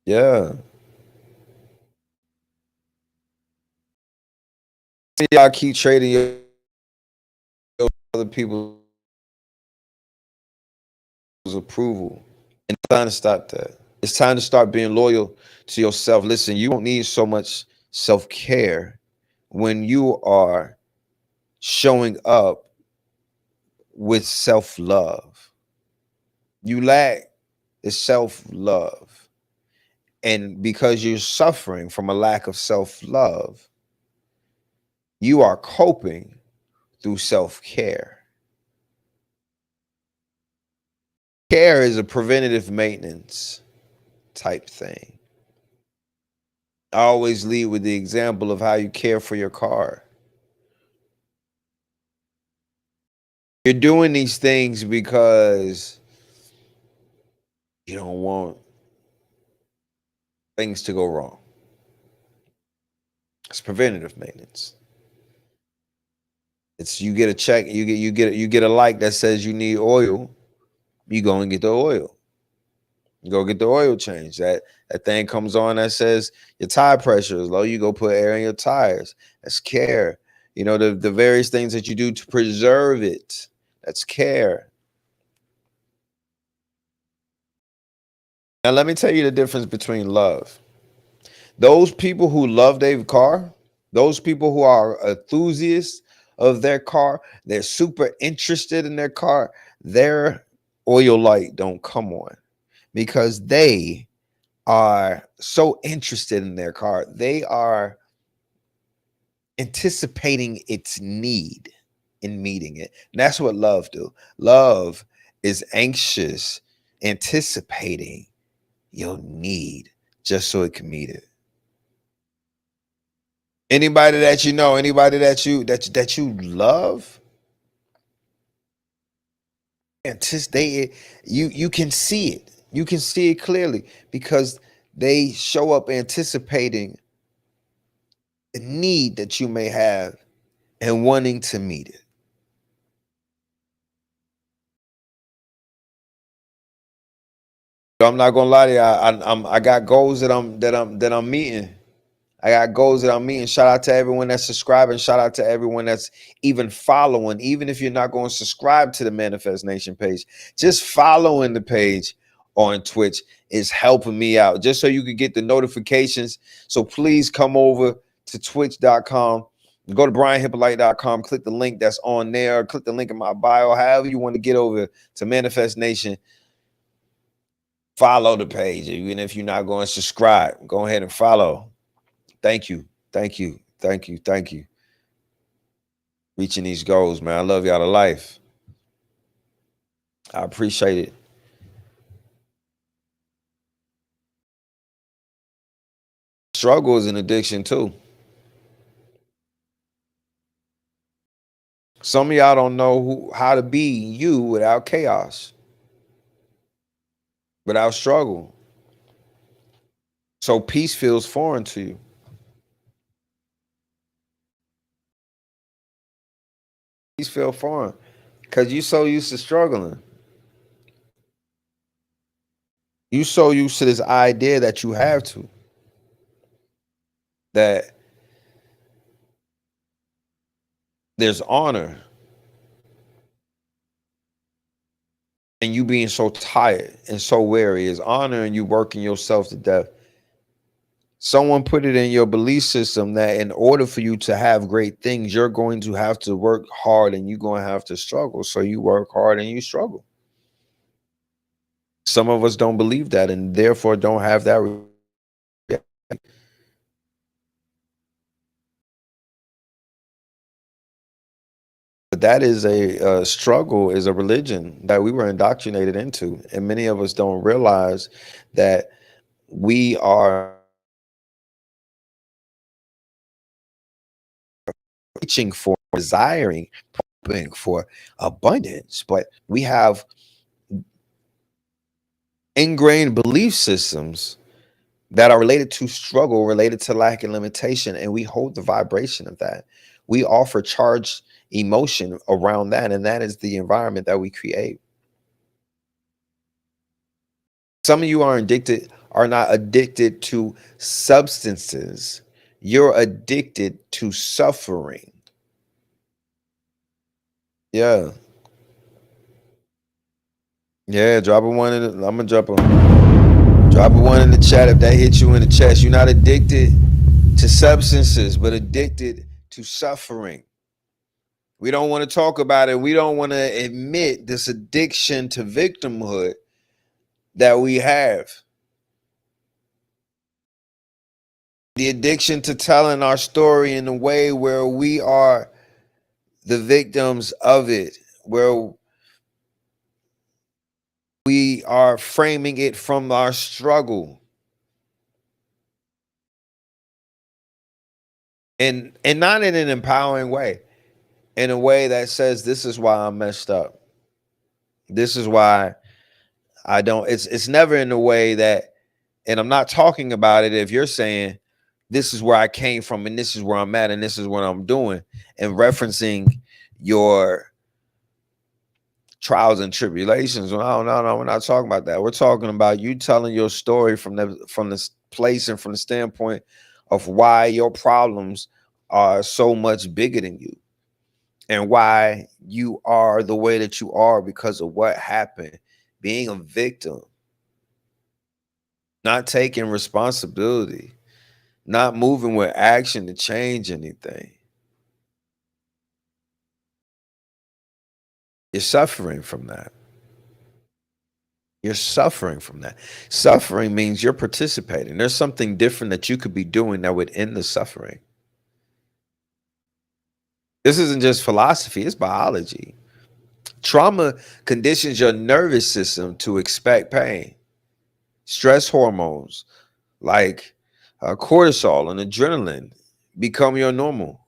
Yeah. Y'all keep trading your other people's approval. And it's time to stop that. It's time to start being loyal to yourself. Listen, you don't need so much self-care when you are showing up with self-love. You lack the self-love. And because you're suffering from a lack of self-love, you are coping through self-care. Care is a preventative maintenance type thing. I always lead with the example of how you care for your car. You're doing these things because you don't want things to go wrong. It's preventative maintenance. It's you get a check, you get a like that says you need oil, you go and get the oil. You go get the oil change. That thing comes on that says your tire pressure is low. You go put air in your tires. That's care. You know, the various things that you do to preserve it. That's care. Now let me tell you the difference between love. Those people who love their car, those people who are enthusiasts of their car, they're super interested in their car, their oil light don't come on because they are so interested in their car. They are anticipating its need in meeting it. And that's what love do. Love is anxious, anticipating your need just so it can meet it. Anybody that you know, anybody that you love, anticipate it. You can see it. You can see it clearly because they show up anticipating the need that you may have and wanting to meet it. So I'm not gonna lie to you. I got goals that I'm meeting. I got goals that I'm meeting. Shout out to everyone that's subscribing. Shout out to everyone that's even following. Even if you're not going to subscribe to the Manifest Nation page, just following the page on Twitch is helping me out. Just so you can get the notifications. So please come over to twitch.com. Go to brianhyppolite.com. Click the link that's on there. Click the link in my bio. However you want to get over to Manifest Nation. Follow the page. Even if you're not going to subscribe, go ahead and follow. Thank you. Thank you. Thank you. Thank you. Reaching these goals, man. I love y'all to life. I appreciate it. Struggle is an addiction too. Some of y'all don't know how to be you without chaos, without struggle. So peace feels foreign to you. feel foreign because you so used to struggling. You so used to this idea that you have to, that there's honor and you being so tired and so weary is honor and you working yourself to death. Someone put it in your belief system that in order for you to have great things, you're going to have to work hard and you're going to have to struggle. So you work hard and you struggle. Some of us don't believe that and therefore don't have that. But that is a struggle, is a religion that we were indoctrinated into. And many of us don't realize that we are reaching for, desiring, hoping for abundance, but we have ingrained belief systems that are related to struggle, related to lack and limitation, and we hold the vibration of that. We offer charged emotion around that, and that is the environment that we create. Some of you are not addicted to substances. You're addicted to suffering. Yeah. Yeah, drop a one in the, I'm gonna drop a one in the chat if that hits you in the chest. You're not addicted to substances, but addicted to suffering. We don't want to talk about it. We don't want to admit this addiction to victimhood that we have. The addiction to telling our story in a way where we are the victims of it, where we are framing it from our struggle. And not in an empowering way, in a way that says, this is why I'm messed up. This is why I don't, it's never in a way that, and I'm not talking about it if you're saying, this is where I came from and this is where I'm at and this is what I'm doing, and referencing your trials and tribulations. No, we're not talking about that. We're talking about you telling your story from the place and from the standpoint of why your problems are so much bigger than you and why you are the way that you are because of what happened. Being a victim, not taking responsibility, not moving with action to change anything. You're suffering from that. You're suffering from that. Suffering means you're participating. There's something different that you could be doing that would end the suffering. This isn't just philosophy, it's biology. Trauma conditions your nervous system to expect pain. Stress hormones like cortisol and adrenaline become your normal.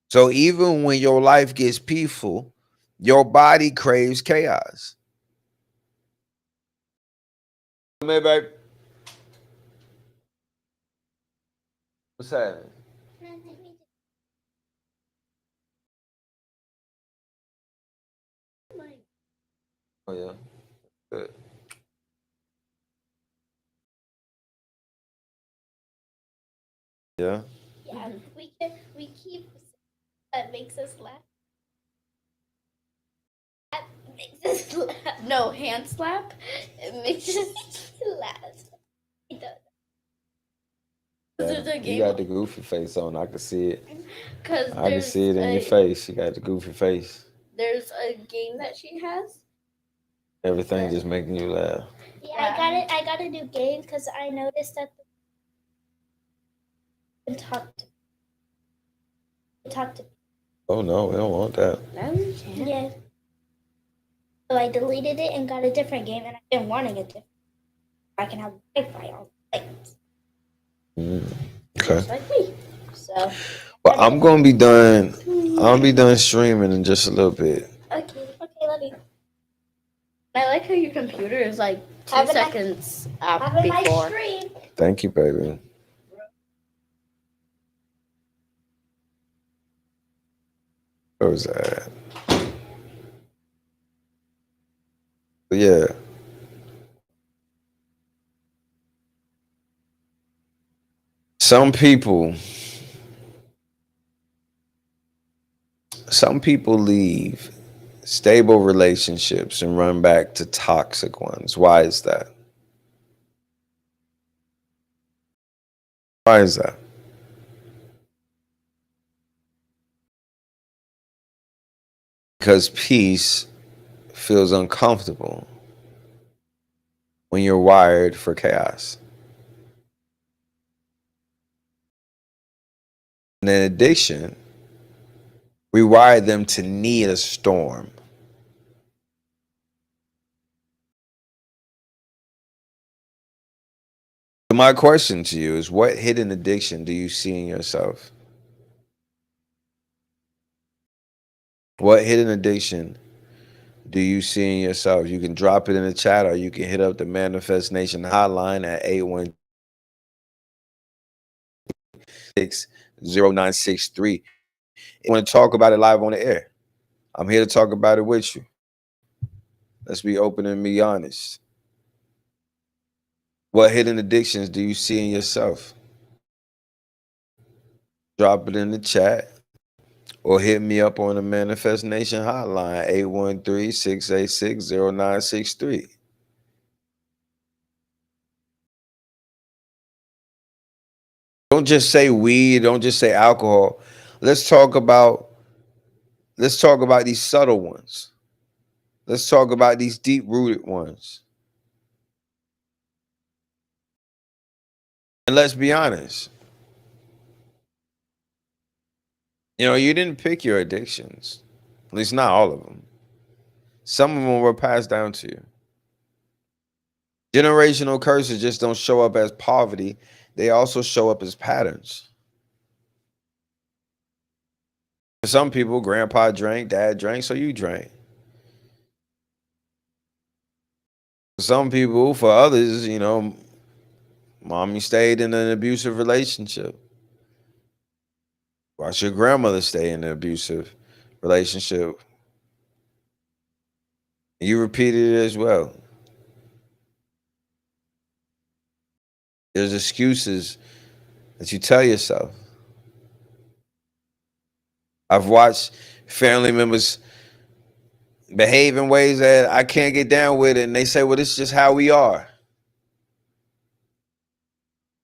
So even when your life gets peaceful, your body craves chaos. Hey, babe. What's happening? Oh yeah, good. Yeah. Yeah, we keep that makes us laugh. That makes us laugh. No, hand slap. It makes us laugh. It does. There's a You game. got the goofy face on. I can see it. Cause I can see it in your face. You got the goofy face. There's a game that she has. Everything just making you laugh. Yeah, I got a new game because I noticed that the talk to. Oh no, we don't want that. No, you can't. Yeah. So I deleted it and got a different game, and I've been wanting a different. I can have Wi-Fi all the things. Okay. Just like me. So. Well, I'm gonna be done. I'll be done streaming in just a little bit. Okay, love you. I like how your computer is like 2 seconds up before. Stream. Thank you, baby. Where was that? But yeah. Some people leave stable relationships and run back to toxic ones. Why is that? Why is that? Because peace feels uncomfortable when you're wired for chaos. And in addiction, we wired them to need a storm. My question to you is, what hidden addiction do you see in yourself? What hidden addiction do you see in yourself? You can drop it in the chat, or you can hit up the Manifest Nation hotline at 816-0963. You want to talk about it live on the air? I'm here to talk about it with you. Let's be open and be honest. What hidden addictions do you see in yourself? Drop it in the chat, or hit me up on the Manifest Nation hotline, 813-686-0963. Don't just say weed, don't just say alcohol. Let's talk about these subtle ones. Let's talk about these deep-rooted ones. And let's be honest. You know, you didn't pick your addictions. At least not all of them. Some of them were passed down to you. Generational curses just don't show up as poverty. They also show up as patterns. For some people, grandpa drank, dad drank, so you drank. For some people, for others, you know, mommy stayed in an abusive relationship. Watch your grandmother stay in an abusive relationship. You repeated it as well. There's excuses that you tell yourself. I've watched family members behave in ways that I can't get down with, and they say, well, this is just how we are.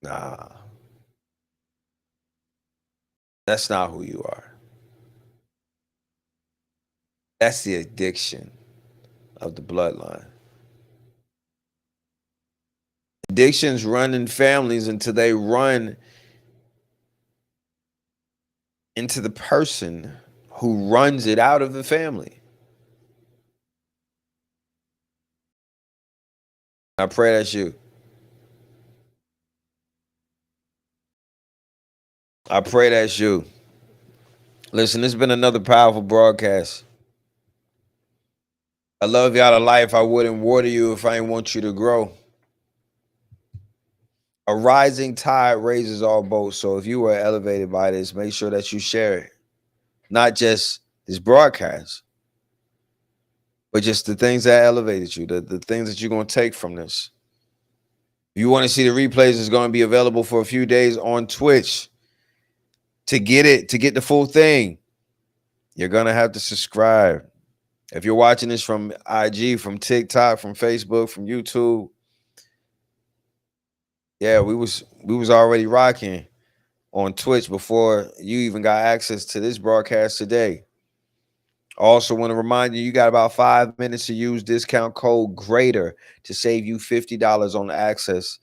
Nah. That's not who you are. That's the addiction of the bloodline. Addictions run in families until they run into the person who runs it out of the family. I pray that's you. I pray that's you. Listen, it's been another powerful broadcast. I love y'all to life. I wouldn't water you if I didn't want you to grow. A rising tide raises all boats. So if you were elevated by this, make sure that you share it. Not just this broadcast, but just the things that elevated you, the things that you're going to take from this. If you want to see the replays, it's going to be available for a few days on Twitch. To get the full thing, you're going to have to subscribe. If you're watching this from IG, from TikTok, from Facebook, from YouTube, yeah, we was already rocking on Twitch before you even got access to this broadcast today. Also want to remind you, you got about 5 minutes to use discount code GREATER to save you $50 on access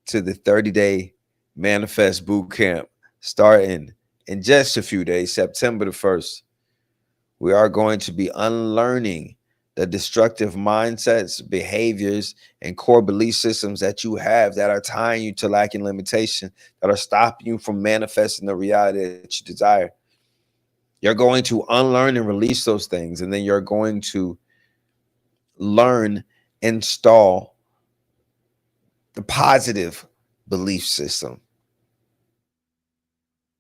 to the 30-day Manifest Bootcamp starting in just a few days, September the 1st. We are going to be unlearning the destructive mindsets, behaviors, and core belief systems that you have that are tying you to lack and limitation, that are stopping you from manifesting the reality that you desire. You're going to unlearn and release those things, and then you're going to learn, install the positive belief system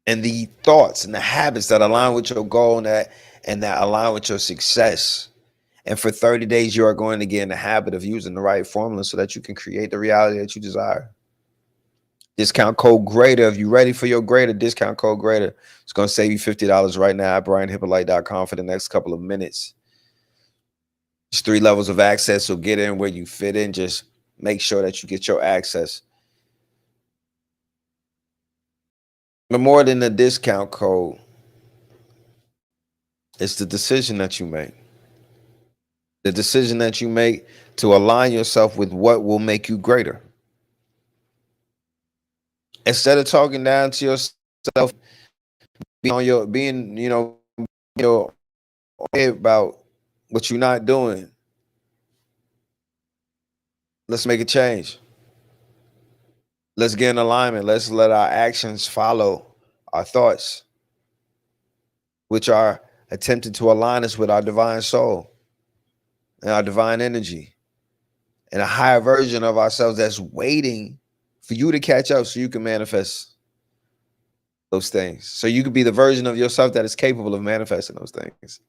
and the thoughts and the habits that align with your goal and that and that align with your success. And for 30 days, you are going to get in the habit of using the right formula so that you can create the reality that you desire. Discount code greater. If you're ready for your greater, discount code greater. It's going to save you $50 right now at BrianHyppolite.com for the next couple of minutes. It's 3 levels of access, so get in where you fit in. Just make sure that you get your access. But more than the discount code, it's the decision that you make. The decision that you make to align yourself with what will make you greater. Instead of talking down to yourself, being your head about what you're not doing. Let's make a change. Let's get in alignment. Let's let our actions follow our thoughts, which are attempting to align us with our divine soul and our divine energy and a higher version of ourselves that's waiting for you to catch up so you can manifest those things. So you can be the version of yourself that is capable of manifesting those things.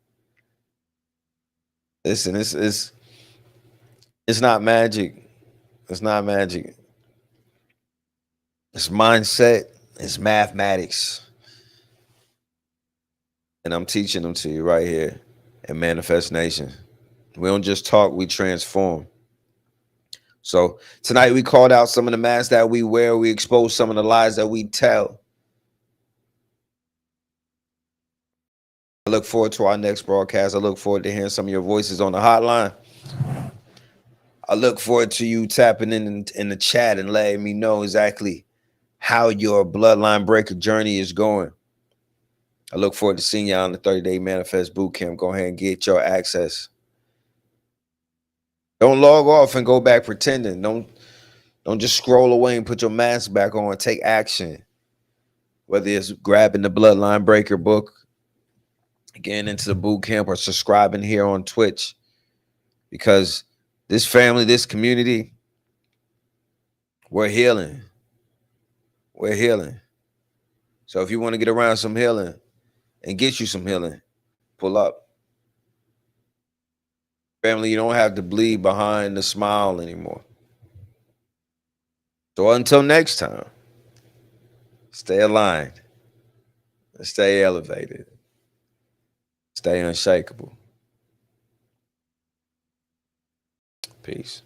Listen, it's not magic. It's not magic. It's mindset. It's mathematics. And I'm teaching them to you right here in Manifest Nation. We don't just talk, we transform. So tonight we called out some of the masks that we wear. We exposed some of the lies that we tell. I look forward to our next broadcast. I look forward to hearing some of your voices on the hotline. I look forward to you tapping in the chat and letting me know exactly how your bloodline breaker journey is going. I look forward to seeing y'all on the 30-day Manifest Bootcamp. Go ahead and get your access. Don't log off and go back pretending. Don't just scroll away and put your mask back on. Take action. Whether it's grabbing the Bloodline Breaker book, getting into the boot camp, or subscribing here on Twitch. Because this family, this community, we're healing. We're healing. So if you want to get around some healing and get you some healing, pull up. Family, you don't have to bleed behind the smile anymore. So until next time, stay aligned, stay elevated, stay unshakable. Peace.